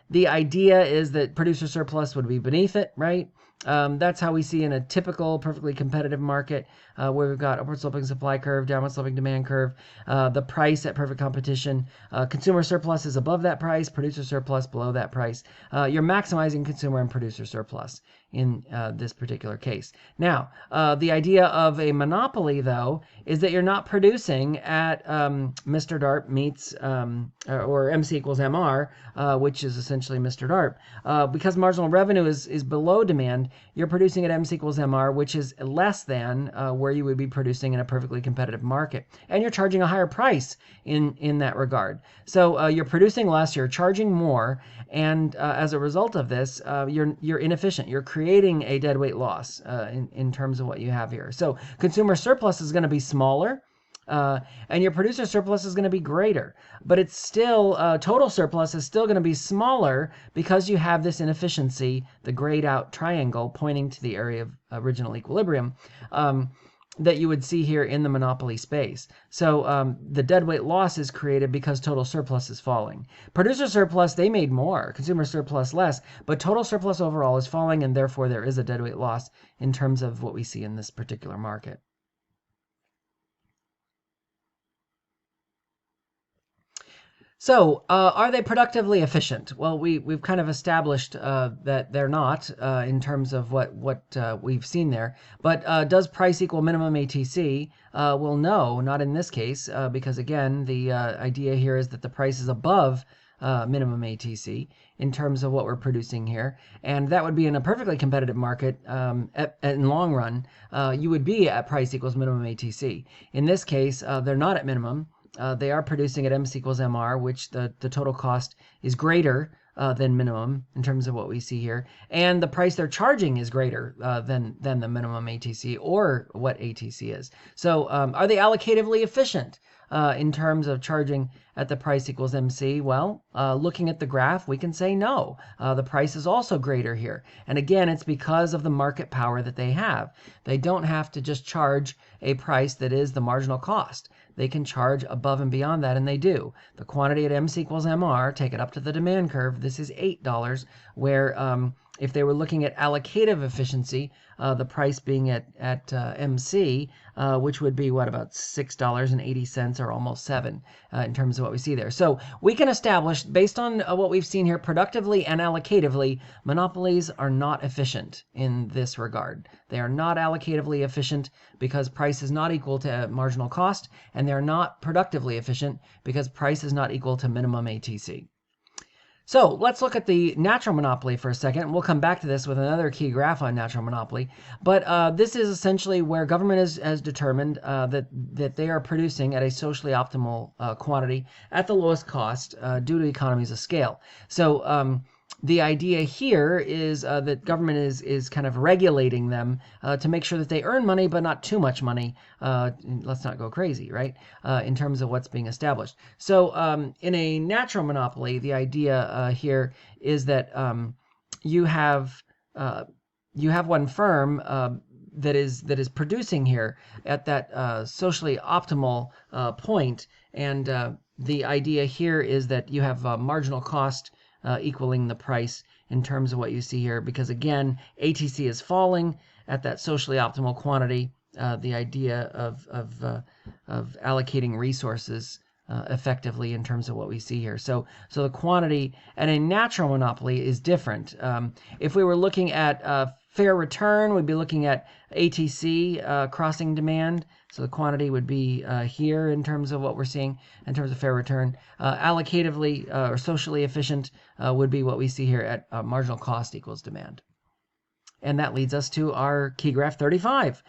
the idea is that producer surplus would be beneath it, right? That's how we see in a typical perfectly competitive market where we've got upward sloping supply curve, downward sloping demand curve, the price at perfect competition. Consumer surplus is above that price, producer surplus below that price. You're maximizing consumer and producer surplus in this particular case. Now, the idea of a monopoly, though, is that you're not producing at Mr. DARP meets or MC equals MR, which is essentially Mr. DARP. Because marginal revenue is below demand, you're producing at MC equals MR, which is less than where you would be producing in a perfectly competitive market. And you're charging a higher price in that regard. So you're producing less, you're charging more, and as a result of this, you're inefficient. You're creating a deadweight loss in terms of what you have here. So consumer surplus is going to be smaller, and your producer surplus is going to be greater. But it's still, total surplus is still going to be smaller because you have this inefficiency, the grayed out triangle pointing to the area of original equilibrium. That you would see here in the monopoly space. So the deadweight loss is created because total surplus is falling. Producer surplus, they made more, consumer surplus less, but total surplus overall is falling, and therefore there is a deadweight loss in terms of what we see in this particular market. So, are they productively efficient? Well, we've kind of established that they're not in terms of what we've seen there. But does price equal minimum ATC? Well, no, not in this case, because again, the idea here is that the price is above minimum ATC in terms of what we're producing here. And that would be in a perfectly competitive market in long run, you would be at price equals minimum ATC. In this case, they're not at minimum. They are producing at MC equals MR, which the total cost is greater than minimum in terms of what we see here. And the price they're charging is greater than the minimum ATC or what ATC is. So are they allocatively efficient in terms of charging at the price equals MC? Well, looking at the graph, we can say no. The price is also greater here. And again, it's because of the market power that they have. They don't have to just charge a price that is the marginal cost. They can charge above and beyond that, and they do. The quantity at MC equals MR, take it up to the demand curve, this is $8, where if they were looking at allocative efficiency, the price being at MC, which would be about $6.80 or almost $7 in terms of what we see there. So we can establish, based on what we've seen here, productively and allocatively, monopolies are not efficient in this regard. They are not allocatively efficient because price is not equal to marginal cost, and they're not productively efficient because price is not equal to minimum ATC. So let's look at the natural monopoly for a second. We'll come back to this with another key graph on natural monopoly. But this is essentially where government has determined that they are producing at a socially optimal quantity at the lowest cost due to economies of scale. So the idea here is that government is kind of regulating them to make sure that they earn money, but not too much money. Let's not go crazy, right? In terms of what's being established. So in a natural monopoly, the idea here is that you have one firm that is producing here at that socially optimal point, and the idea here is that you have marginal cost equaling the price in terms of what you see here, because again, ATC is falling at that socially optimal quantity. The idea of allocating resources effectively in terms of what we see here. So the quantity and a natural monopoly is different. If we were looking at fair return, we'd be looking at ATC, crossing demand. So the quantity would be here in terms of what we're seeing in terms of fair return. Allocatively or socially efficient would be what we see here at marginal cost equals demand. And that leads us to our key graph 35.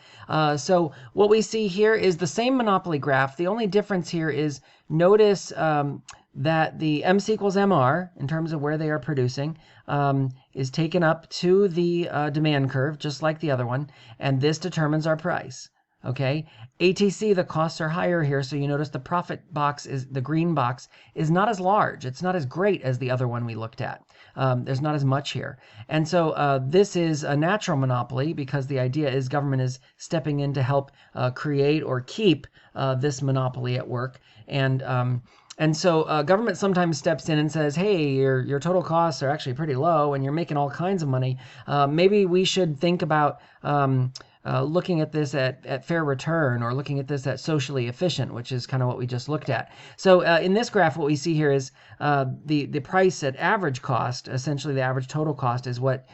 So what we see here is the same monopoly graph. The only difference here is notice that the MC equals MR, in terms of where they are producing, is taken up to the demand curve, just like the other one, and this determines our price. Okay, ATC, the costs are higher here, so you notice the profit box, the green box, is not as large. It's not as great as the other one we looked at. There's not as much here. And so this is a natural monopoly because the idea is government is stepping in to help create or keep this monopoly at work. And so government sometimes steps in and says, hey, your total costs are actually pretty low and you're making all kinds of money. Maybe we should think about looking at this at fair return, or looking at this at socially efficient, which is kind of what we just looked at. So in this graph, what we see here is the price at average cost, essentially the average total cost, is what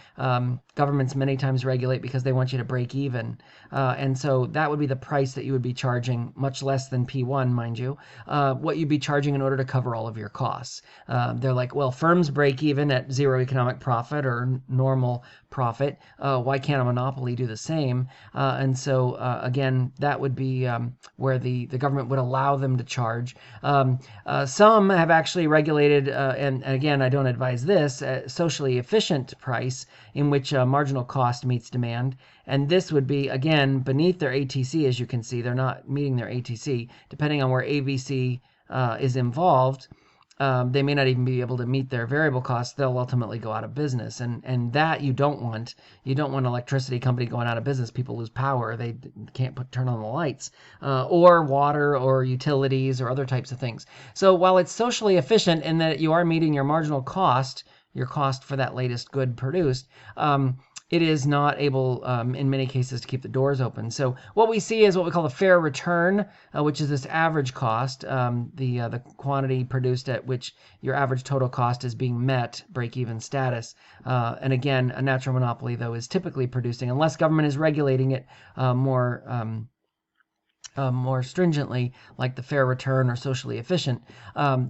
governments many times regulate because they want you to break even. And so that would be the price that you would be charging, much less than P1, mind you, what you'd be charging in order to cover all of your costs. They're like, well, firms break even at zero economic profit or normal profit. Why can't a monopoly do the same? And so, again, that would be where the government would allow them to charge. Some have actually regulated, and again, I don't advise this, a socially efficient price in which marginal cost meets demand. And this would be, again, beneath their ATC, as you can see. They're not meeting their ATC. Depending on where AVC is involved, they may not even be able to meet their variable costs. They'll ultimately go out of business. And that you don't want. You don't want an electricity company going out of business. People lose power. They can't turn on the lights. Or water or utilities or other types of things. So while it's socially efficient in that you are meeting your marginal cost, your cost for that latest good produced, it is not able, in many cases, to keep the doors open. So what we see is what we call the fair return, which is this average cost, the quantity produced at which your average total cost is being met, break-even status. And again, a natural monopoly, though, is typically producing, unless government is regulating it more stringently, like the fair return or socially efficient,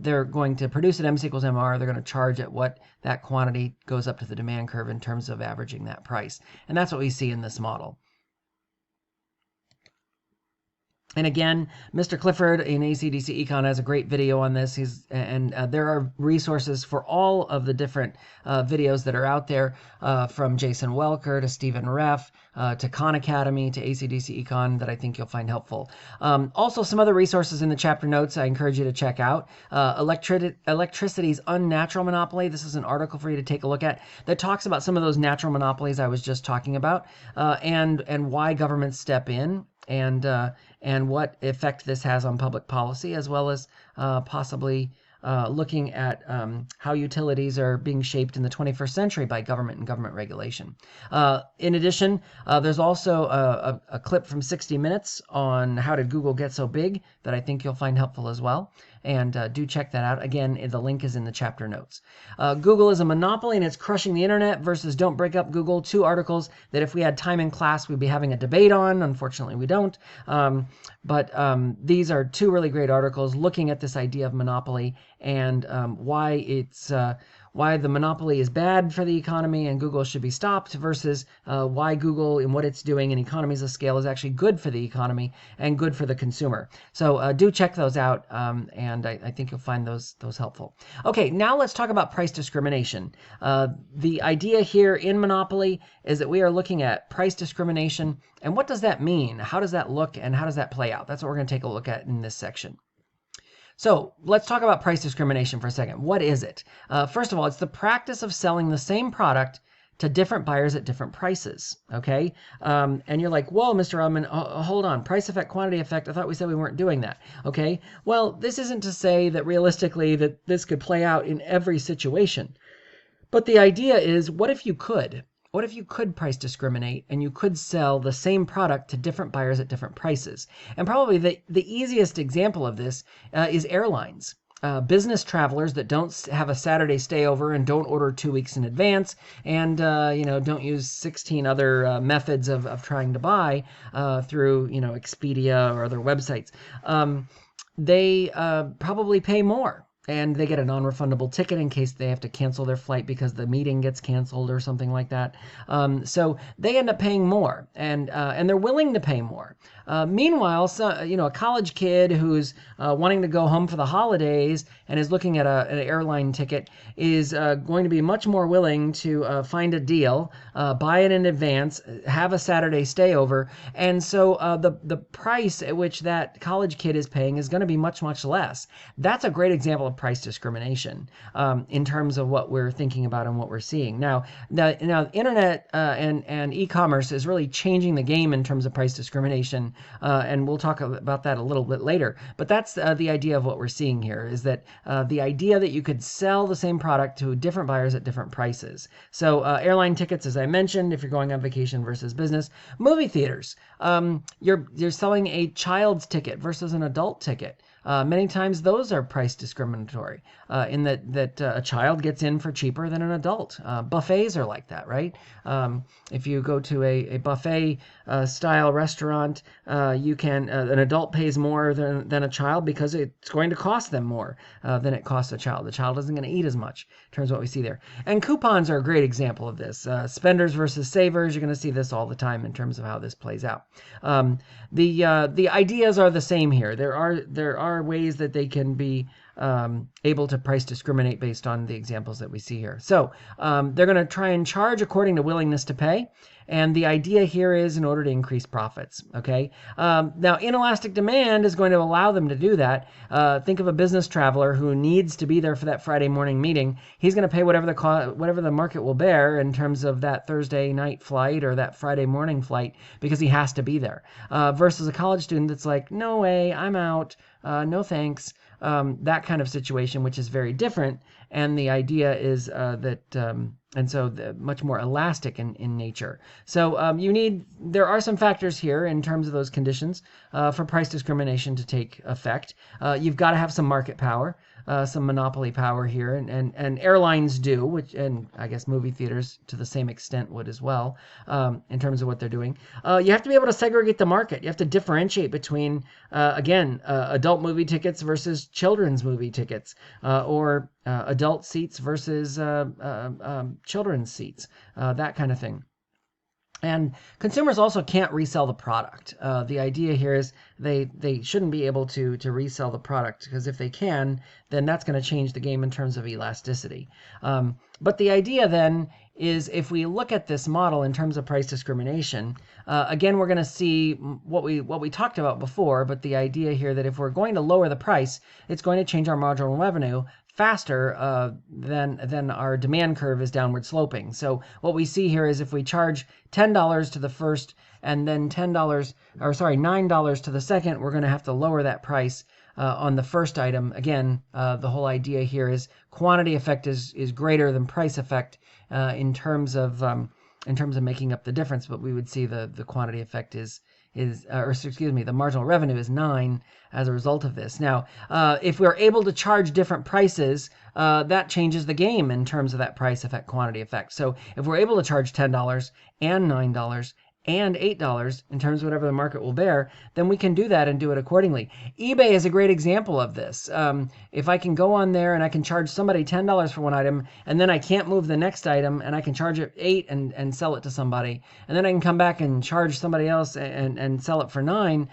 they're going to produce at MC equals MR. They're going to charge at what that quantity goes up to the demand curve in terms of averaging that price. And that's what we see in this model. And again, Mr. Clifford in ACDC Econ has a great video on this. There are resources for all of the different videos that are out there, from Jason Welker to Stephen Reff, to Khan Academy, to ACDC Econ, that I think you'll find helpful. Also, some other resources in the chapter notes I encourage you to check out. Electricity's Unnatural Monopoly. This is an article for you to take a look at that talks about some of those natural monopolies I was just talking about, and why governments step in, and what effect this has on public policy, as well as possibly looking at how utilities are being shaped in the 21st century by government and government regulation. In addition, there's also a clip from 60 Minutes on how did Google get so big that I think you'll find helpful as well. And do check that out. Again, the link is in the chapter notes. Google is a monopoly and it's crushing the internet versus Don't Break Up Google. Two articles that if we had time in class, we'd be having a debate on. Unfortunately, we don't. But these are two really great articles looking at this idea of monopoly and why the monopoly is bad for the economy and Google should be stopped, versus why Google and what it's doing in economies of scale is actually good for the economy and good for the consumer. So do check those out, and I think you'll find those helpful. Okay, now let's talk about price discrimination. The idea here in monopoly is that we are looking at price discrimination, and what does that mean? How does that look, and how does that play out? That's what we're going to take a look at in this section. So let's talk about price discrimination for a second. What is it? First of all, it's the practice of selling the same product to different buyers at different prices, okay? And you're like, whoa, Mr. Rudman, hold on. Price effect, quantity effect, I thought we said we weren't doing that, okay? Well, this isn't to say that realistically that this could play out in every situation. But the idea is, what if you could? what if you could price discriminate and you could sell the same product to different buyers at different prices? And probably the easiest example of this is airlines. Business travelers that don't have a Saturday stayover and don't order 2 weeks in advance and don't use 16 other methods of trying to buy through Expedia or other websites, they probably pay more. And they get a non-refundable ticket in case they have to cancel their flight because the meeting gets canceled or something like that. So they end up paying more, and they're willing to pay more. Meanwhile, a college kid who's wanting to go home for the holidays and is looking at an airline ticket is going to be much more willing to find a deal, buy it in advance, have a Saturday stayover, and so the price at which that college kid is paying is going to be much, much less. That's a great example of price discrimination in terms of what we're thinking about and what we're seeing. Now internet and e-commerce is really changing the game in terms of price discrimination, and we'll talk about that a little bit later. But that's the idea of what we're seeing here, is that the idea that you could sell the same product to different buyers at different prices. So airline tickets, as I mentioned, if you're going on vacation versus business. Movie theaters, you're selling a child's ticket versus an adult ticket. Many times those are price discriminatory in that a child gets in for cheaper than an adult. Buffets are like that, right? If you go to a buffet style restaurant, an adult pays more than a child because it's going to cost them more than it costs a child. The child isn't going to eat as much in terms of what we see there. And coupons are a great example of this. Spenders versus savers, you're going to see this all the time in terms of how this plays out. The ideas are the same here. There are ways that they can be able to price discriminate based on the examples that we see here. So they're going to try and charge according to willingness to pay. And the idea here is in order to increase profits. Okay. Now, inelastic demand is going to allow them to do that. Think of a business traveler who needs to be there for that Friday morning meeting. He's going to pay whatever the market will bear in terms of that Thursday night flight or that Friday morning flight because he has to be there. Versus a college student that's like, no way, I'm out. No thanks. That kind of situation, which is very different. And the idea is much more elastic in nature. So there are some factors here in terms of those conditions for price discrimination to take effect. You've got to have some market power. Some monopoly power here, and airlines do, and I guess movie theaters to the same extent would as well, in terms of what they're doing. You have to be able to segregate the market. You have to differentiate between, adult movie tickets versus children's movie tickets, or adult seats versus children's seats, that kind of thing. And consumers also can't resell the product. The idea here is they shouldn't be able to resell the product, because if they can, then that's going to change the game in terms of elasticity. But the idea then is, if we look at this model in terms of price discrimination, again, we're going to see what we talked about before, but the idea here that if we're going to lower the price, it's going to change our marginal revenue faster than our demand curve is downward sloping. So what we see here is if we charge $10 to the first and then $9 to the second, we're going to have to lower that price on the first item. Again, the whole idea here is quantity effect is greater than price effect in terms of making up the difference. But we would see the quantity effect the marginal revenue is 9 as a result of this. Now, if we're able to charge different prices, that changes the game in terms of that price effect, quantity effect. So if we're able to charge $10 and $9 and $8 in terms of whatever the market will bear, then we can do that and do it accordingly. eBay is a great example of this. If I can go on there and I can charge somebody $10 for one item, and then I can't move the next item, and I can charge it $8 and sell it to somebody, and then I can come back and charge somebody else and sell it for $9,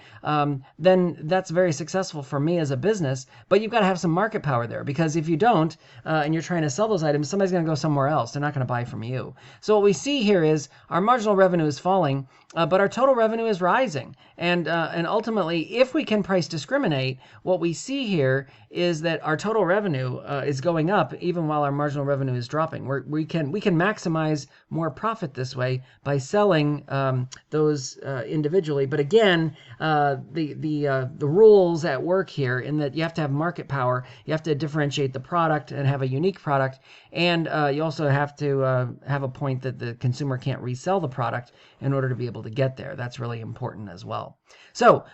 then that's very successful for me as a business. But you've got to have some market power there, because if you don't, and you're trying to sell those items, somebody's going to go somewhere else. They're not going to buy from you. So what we see here is our marginal revenue is falling, falling, but our total revenue is rising. And ultimately, if we can price discriminate, what we see here is that our total revenue is going up even while our marginal revenue is dropping. We can maximize more profit this way by selling those individually. But again, the rules at work here in that you have to have market power, you have to differentiate the product and have a unique product, and you also have to have a point that the consumer can't resell the product in order to be able to get there. That's really important as well. So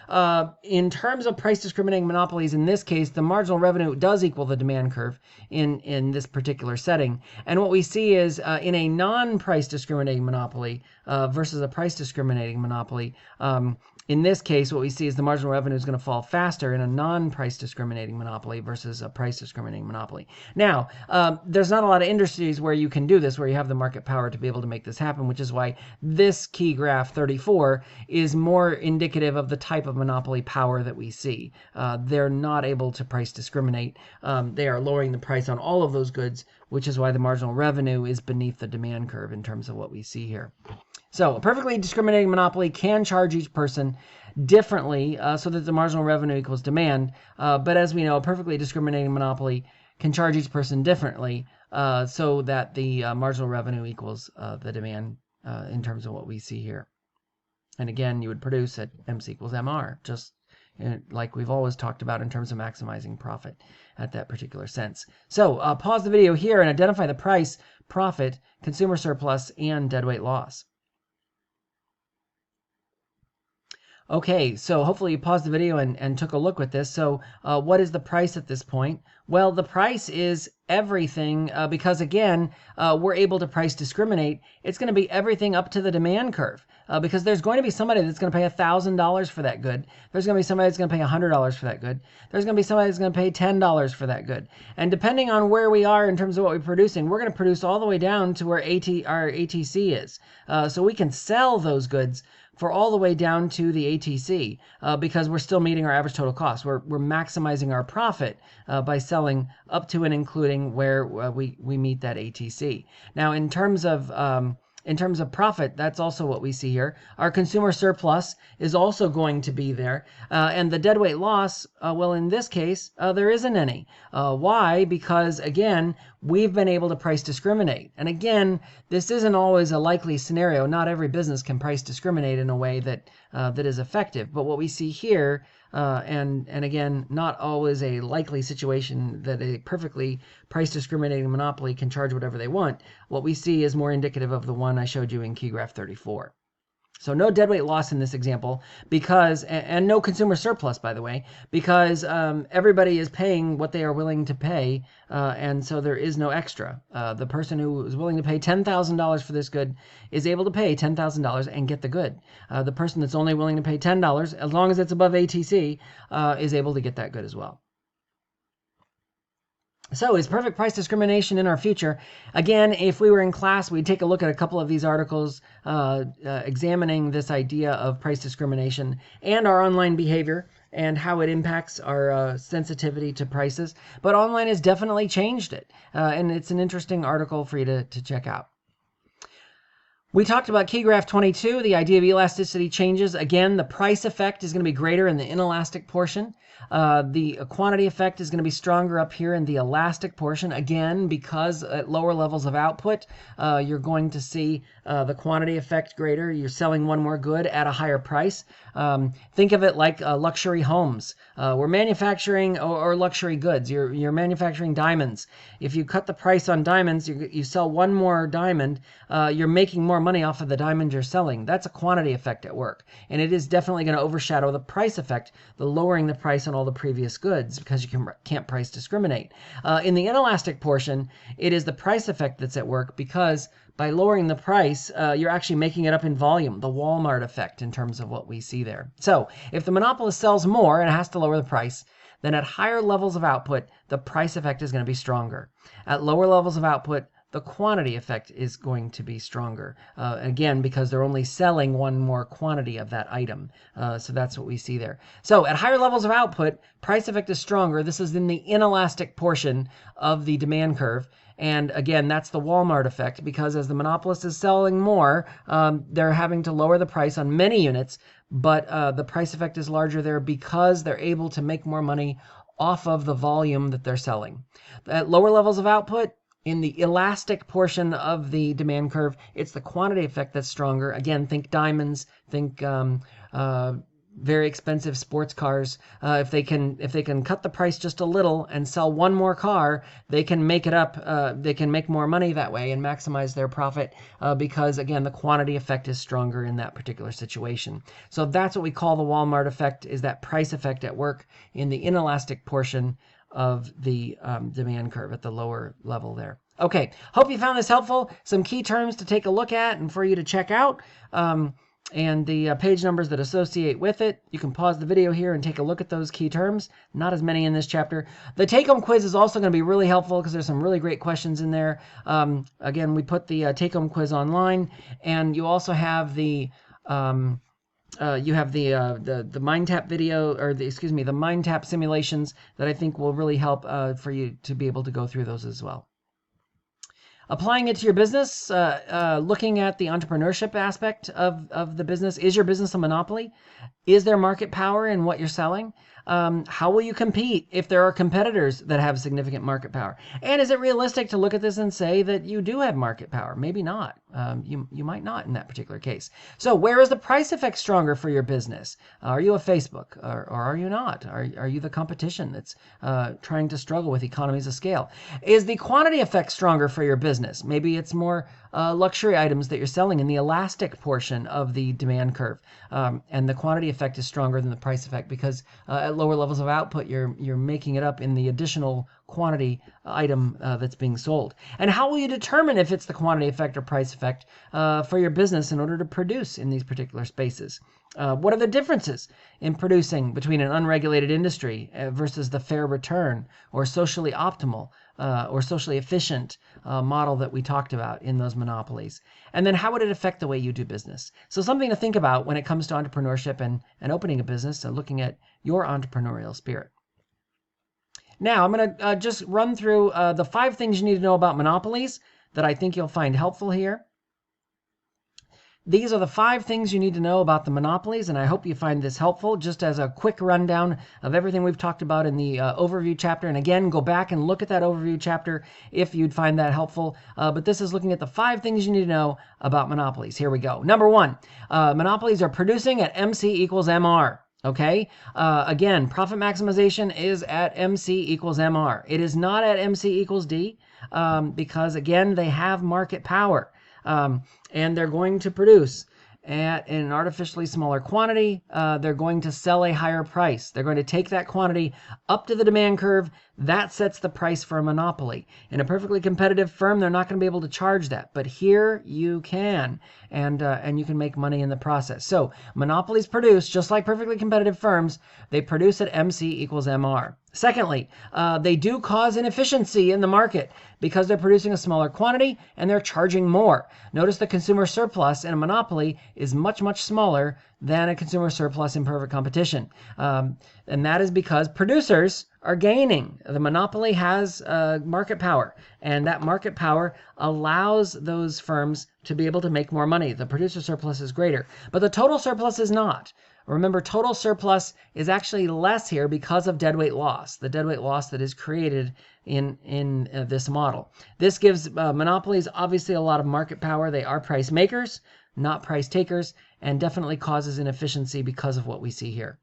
in terms of price discriminating monopolies, in this case, the marginal revenue does equal the demand curve in this particular setting. And what we see is in a non-price discriminating monopoly versus a price discriminating monopoly, in this case, what we see is the marginal revenue is going to fall faster in a non-price discriminating monopoly versus a price discriminating monopoly. Now, there's not a lot of industries where you can do this, where you have the market power to be able to make this happen, which is why this key graph 34 is more indicative of the type of monopoly power that we see. They're not able to price discriminate. They are lowering the price on all of those goods, which is why the marginal revenue is beneath the demand curve in terms of what we see here. So a perfectly discriminating monopoly can charge each person differently so that the marginal revenue equals demand. But as we know, a perfectly discriminating monopoly can charge each person differently so that the marginal revenue equals the demand in terms of what we see here. And again, you would produce at MC equals MR, just like we've always talked about in terms of maximizing profit at that particular sense. So pause the video here and identify the price, profit, consumer surplus, and deadweight loss. Okay, so hopefully you paused the video and took a look at this. So what is the price at this point? Well, the price is everything because, again, we're able to price discriminate. It's going to be everything up to the demand curve because there's going to be somebody that's going to pay $1,000 for that good. There's going to be somebody that's going to pay $100 for that good. There's going to be somebody that's going to pay $10 for that good. And depending on where we are in terms of what we're producing, we're going to produce all the way down to where our ATC is. So we can sell those goods for all the way down to the ATC because we're still meeting our average total cost. We're maximizing our profit by selling up to and including where we meet that ATC. Now, in terms of profit, that's also what we see here. Our consumer surplus is also going to be there. And the deadweight loss, well, in this case, there isn't any. Why? Because, again, we've been able to price discriminate. And again, this isn't always a likely scenario. Not every business can price discriminate in a way that is effective. But what we see here, and again, not always a likely situation that a perfectly price discriminating monopoly can charge whatever they want. What we see is more indicative of the one I showed you in key graph 34. So no deadweight loss in this example because, and no consumer surplus, by the way, because everybody is paying what they are willing to pay, and so there is no extra. The person who is willing to pay $10,000 for this good is able to pay $10,000 and get the good. The person that's only willing to pay $10, as long as it's above ATC, is able to get that good as well. So is perfect price discrimination in our future? Again, if we were in class, we'd take a look at a couple of these articles examining this idea of price discrimination and our online behavior and how it impacts our sensitivity to prices. But online has definitely changed it. And it's an interesting article for you to check out. We talked about key graph 22, the idea of elasticity changes. Again, the price effect is going to be greater in the inelastic portion. The quantity effect is going to be stronger up here in the elastic portion. Again, because at lower levels of output, you're going to see the quantity effect greater. You're selling one more good at a higher price. Think of it like luxury homes. We're manufacturing or luxury goods. You're manufacturing diamonds. If you cut the price on diamonds, you sell one more diamond, you're making more money off of the diamond you're selling. That's a quantity effect at work. And it is definitely going to overshadow the price effect, the lowering the price on all the previous goods because you can't price discriminate. In the inelastic portion, it is the price effect that's at work because by lowering the price, you're actually making it up in volume, the Walmart effect in terms of what we see there. So if the monopolist sells more and has to lower the price, then at higher levels of output, the price effect is going to be stronger. At lower levels of output, the quantity effect is going to be stronger. Again, because they're only selling one more quantity of that item. So that's what we see there. So at higher levels of output, price effect is stronger. This is in the inelastic portion of the demand curve. And again, that's the Walmart effect, because as the monopolist is selling more, they're having to lower the price on many units, but the price effect is larger there because they're able to make more money off of the volume that they're selling. At lower levels of output, in the elastic portion of the demand curve, it's the quantity effect that's stronger. Again, think diamonds, think very expensive sports cars. If they can cut the price just a little and sell one more car, they can make it up. They can make more money that way and maximize their profit because, again, the quantity effect is stronger in that particular situation. So that's what we call the Walmart effect, is that price effect at work in the inelastic portion of the demand curve at the lower level there. Okay, hope you found this helpful. Some key terms to take a look at and for you to check out. And the page numbers that associate with it. You can pause the video here and take a look at those key terms. Not as many in this chapter. The take-home quiz is also going to be really helpful because there's some really great questions in there. Again, we put the take-home quiz online, and you also have the the mind tap video, or the mind tap simulations that I think will really help for you to be able to go through those as well. Applying it to your business, looking at the entrepreneurship aspect of the business. Is your business a monopoly? Is there market power in what you're selling? How will you compete if there are competitors that have significant market power? And is it realistic to look at this and say that you do have market power? Maybe not. You might not in that particular case. So where is the price effect stronger for your business? Are you a Facebook or are you not? Are you the competition that's trying to struggle with economies of scale? Is the quantity effect stronger for your business? Maybe it's more luxury items that you're selling in the elastic portion of the demand curve. And the quantity effect is stronger than the price effect because at lower levels of output, you're making it up in the additional quantity item that's being sold. And how will you determine if it's the quantity effect or price effect for your business in order to produce in these particular spaces? What are the differences in producing between an unregulated industry versus the fair return or socially optimal or socially efficient model that we talked about in those monopolies? And then how would it affect the way you do business? So something to think about when it comes to entrepreneurship and opening a business and looking at your entrepreneurial spirit. Now, I'm going to just run through the 5 things you need to know about monopolies that I think you'll find helpful here. These are the 5 things you need to know about the monopolies, and I hope you find this helpful, just as a quick rundown of everything we've talked about in the overview chapter. And again, go back and look at that overview chapter if you'd find that helpful. But this is looking at the 5 things you need to know about monopolies. Here we go. Number 1, monopolies are producing at MC equals MR. Okay, again, profit maximization is at MC equals MR. It is not at MC equals D because, again, they have market power and they're going to produce at an artificially smaller quantity. They're going to sell a higher price. They're going to take that quantity up to the demand curve. That sets the price for a monopoly. In a perfectly competitive firm, they're not going to be able to charge that. But here you can, and you can make money in the process. So monopolies produce, just like perfectly competitive firms, they produce at MC equals MR. Secondly, they do cause inefficiency in the market because they're producing a smaller quantity and they're charging more. Notice the consumer surplus in a monopoly is much, much smaller than a consumer surplus in perfect competition. And that is because producers are gaining. The monopoly has market power, and that market power allows those firms to be able to make more money. The producer surplus is greater, but the total surplus is not. Remember, total surplus is actually less here because of deadweight loss, the deadweight loss that is created in this model. This gives monopolies obviously a lot of market power. They are price makers, not price takers, and definitely causes inefficiency because of what we see here.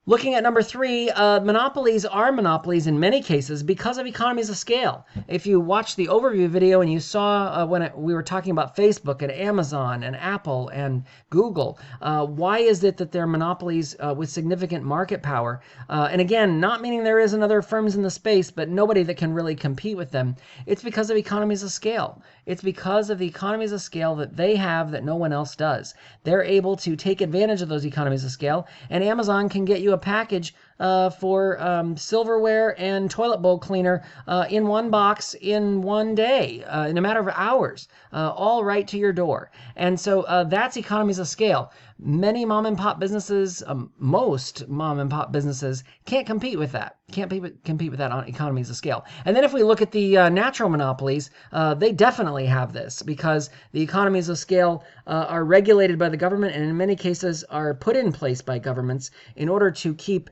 Looking at number 3, monopolies are monopolies in many cases because of economies of scale. If you watched the overview video and you saw when we were talking about Facebook and Amazon and Apple and Google, why is it that they're monopolies with significant market power? And again, not meaning there isn't other firms in the space, but nobody that can really compete with them. It's because of economies of scale. It's because of the economies of scale that they have that no one else does. They're able to take advantage of those economies of scale, and Amazon can get you a package for silverware and toilet bowl cleaner in one box in one day, in a matter of hours, all right to your door. And so that's economies of scale. Many mom and pop businesses, most mom and pop businesses can't compete with that. Can't compete with that on economies of scale. And then if we look at the natural monopolies, they definitely have this because the economies of scale are regulated by the government and in many cases are put in place by governments in order to keep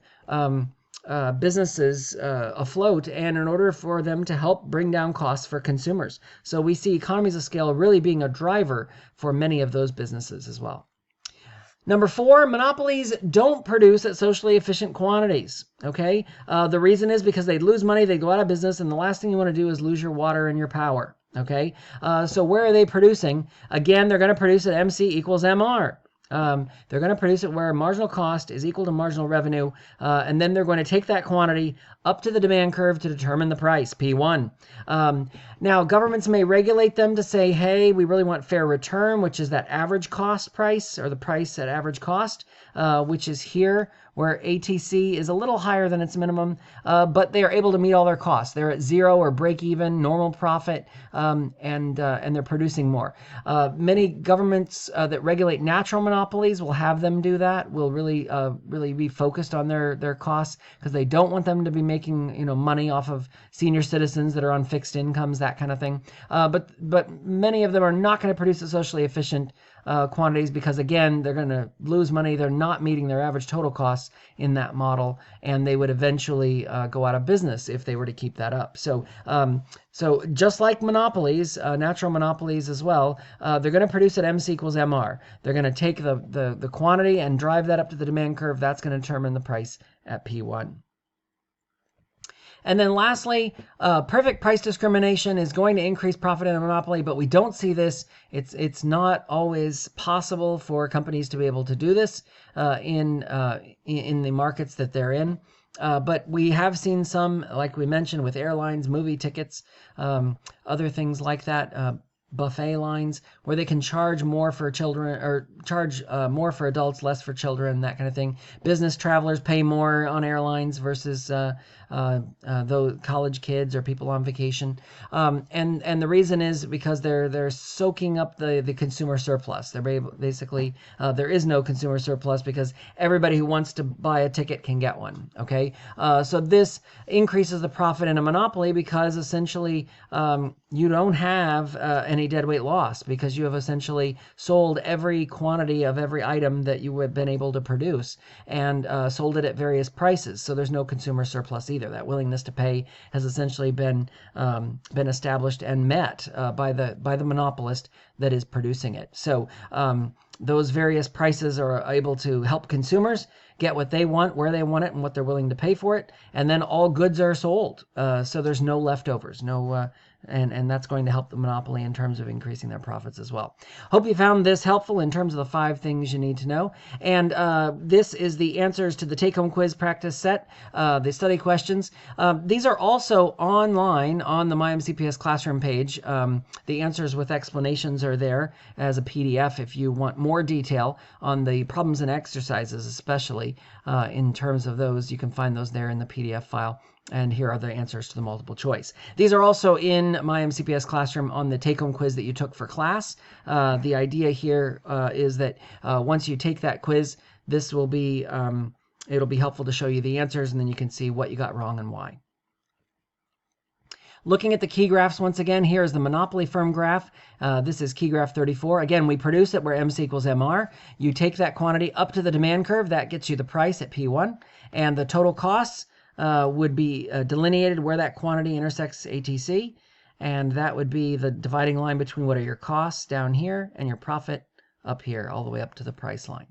businesses afloat and in order for them to help bring down costs for consumers. So we see economies of scale really being a driver for many of those businesses as well. Number 4, monopolies don't produce at socially efficient quantities, okay? The reason is because they'd lose money, they'd go out of business, and the last thing you want to do is lose your water and your power, okay? So where are they producing? Again, they're going to produce at MC equals MR. They're going to produce it where marginal cost is equal to marginal revenue, and then they're going to take that quantity up to the demand curve to determine the price, P1. Now, governments may regulate them to say, hey, we really want fair return, which is that average cost price, or the price at average cost, which is here, where ATC is a little higher than its minimum, but they are able to meet all their costs. They're at zero or break even, normal profit, and they're producing more. Many governments that regulate natural monopolies will have them do that, will really be focused on their costs because they don't want them to be making money off of senior citizens that are on fixed incomes, that kind of thing. But many of them are not going to produce a socially efficient quantities because, again, they're going to lose money. They're not meeting their average total costs in that model, and they would eventually go out of business if they were to keep that up. So just like monopolies, natural monopolies as well, they're going to produce at MC equals MR. They're going to take the quantity and drive that up to the demand curve. That's going to determine the price at P1. And then lastly, perfect price discrimination is going to increase profit in a monopoly, but we don't see this. It's not always possible for companies to be able to do this in the markets that they're in. But we have seen some, like we mentioned, with airlines, movie tickets, other things like that, buffet lines, where they can charge more for children or charge more for adults, less for children, that kind of thing. Business travelers pay more on airlines versus those college kids or people on vacation. And the reason is because they're soaking up the consumer surplus. They're basically there is no consumer surplus because everybody who wants to buy a ticket can get one. Okay, so this increases the profit in a monopoly because essentially you don't have any deadweight loss because you have essentially sold every quantity of every item that you have been able to produce and sold it at various prices. So there's no consumer surplus either. That willingness to pay has essentially been established and met by the monopolist that is producing it. So those various prices are able to help consumers get what they want, where they want it, and what they're willing to pay for it. And then all goods are sold. So there's no leftovers, and that's going to help the monopoly in terms of increasing their profits as well. Hope you found this helpful in terms of the 5 things you need to know. And this is the answers to the take-home quiz practice set, the study questions. These are also online on the MyMCPS classroom page. The answers with explanations are there as a PDF if you want more detail on the problems and exercises, especially in terms of those. You can find those there in the PDF file. And here are the answers to the multiple choice. These are also in my MCPS classroom on the take-home quiz that you took for class. The idea here is that once you take that quiz, this will be it'll be helpful to show you the answers, and then you can see what you got wrong and why. Looking at the key graphs once again, here is the monopoly firm graph. This is key graph 34. Again, we produce it where MC equals MR. You take that quantity up to the demand curve. That gets you the price at P1. And the total costs would be delineated where that quantity intersects ATC. And that would be the dividing line between what are your costs down here and your profit up here, all the way up to the price line.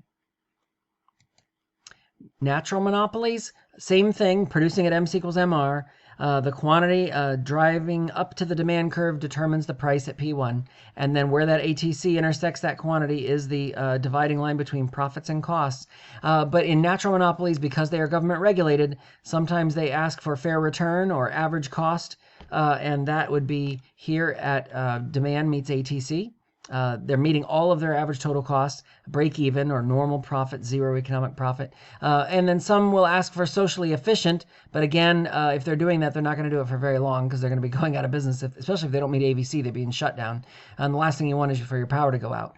Natural monopolies, same thing, producing at MC equals MR. The quantity driving up to the demand curve determines the price at P1. And then where that ATC intersects that quantity is the dividing line between profits and costs. But in natural monopolies, because they are government regulated, sometimes they ask for fair return or average cost. And that would be here at demand meets ATC. they're meeting all of their average total costs, break even or normal profit, zero economic profit. And then some will ask for socially efficient, but again, if they're doing that, they're not going to do it for very long because they're going to be going out of business, especially if they don't meet AVC, they're being shut down. And the last thing you want is for your power to go out.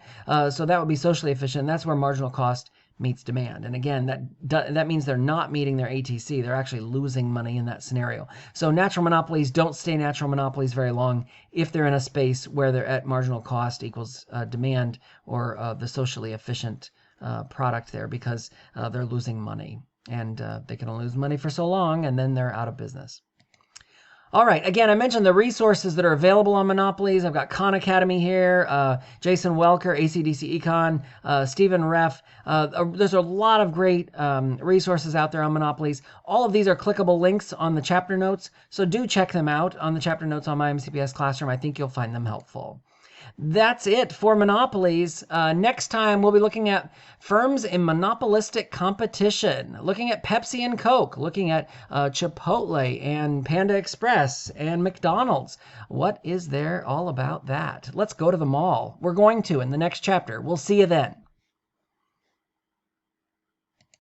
So that would be socially efficient, and that's where marginal cost meets demand. And again, that means they're not meeting their ATC. They're actually losing money in that scenario. So natural monopolies don't stay natural monopolies very long if they're in a space where they're at marginal cost equals demand or the socially efficient product there, because they're losing money. And they can only lose money for so long, and then they're out of business. All right, again, I mentioned the resources that are available on Monopolies. I've got Khan Academy here, Jason Welker, ACDC Econ, Stephen Reff. There's a lot of great resources out there on Monopolies. All of these are clickable links on the chapter notes, so do check them out on the chapter notes on my MCPS Classroom. I think you'll find them helpful. That's it for Monopolies. Next time, we'll be looking at firms in monopolistic competition, looking at Pepsi and Coke, looking at Chipotle and Panda Express and McDonald's. What is there all about that? Let's go to the mall. We're going to in the next chapter. We'll see you then.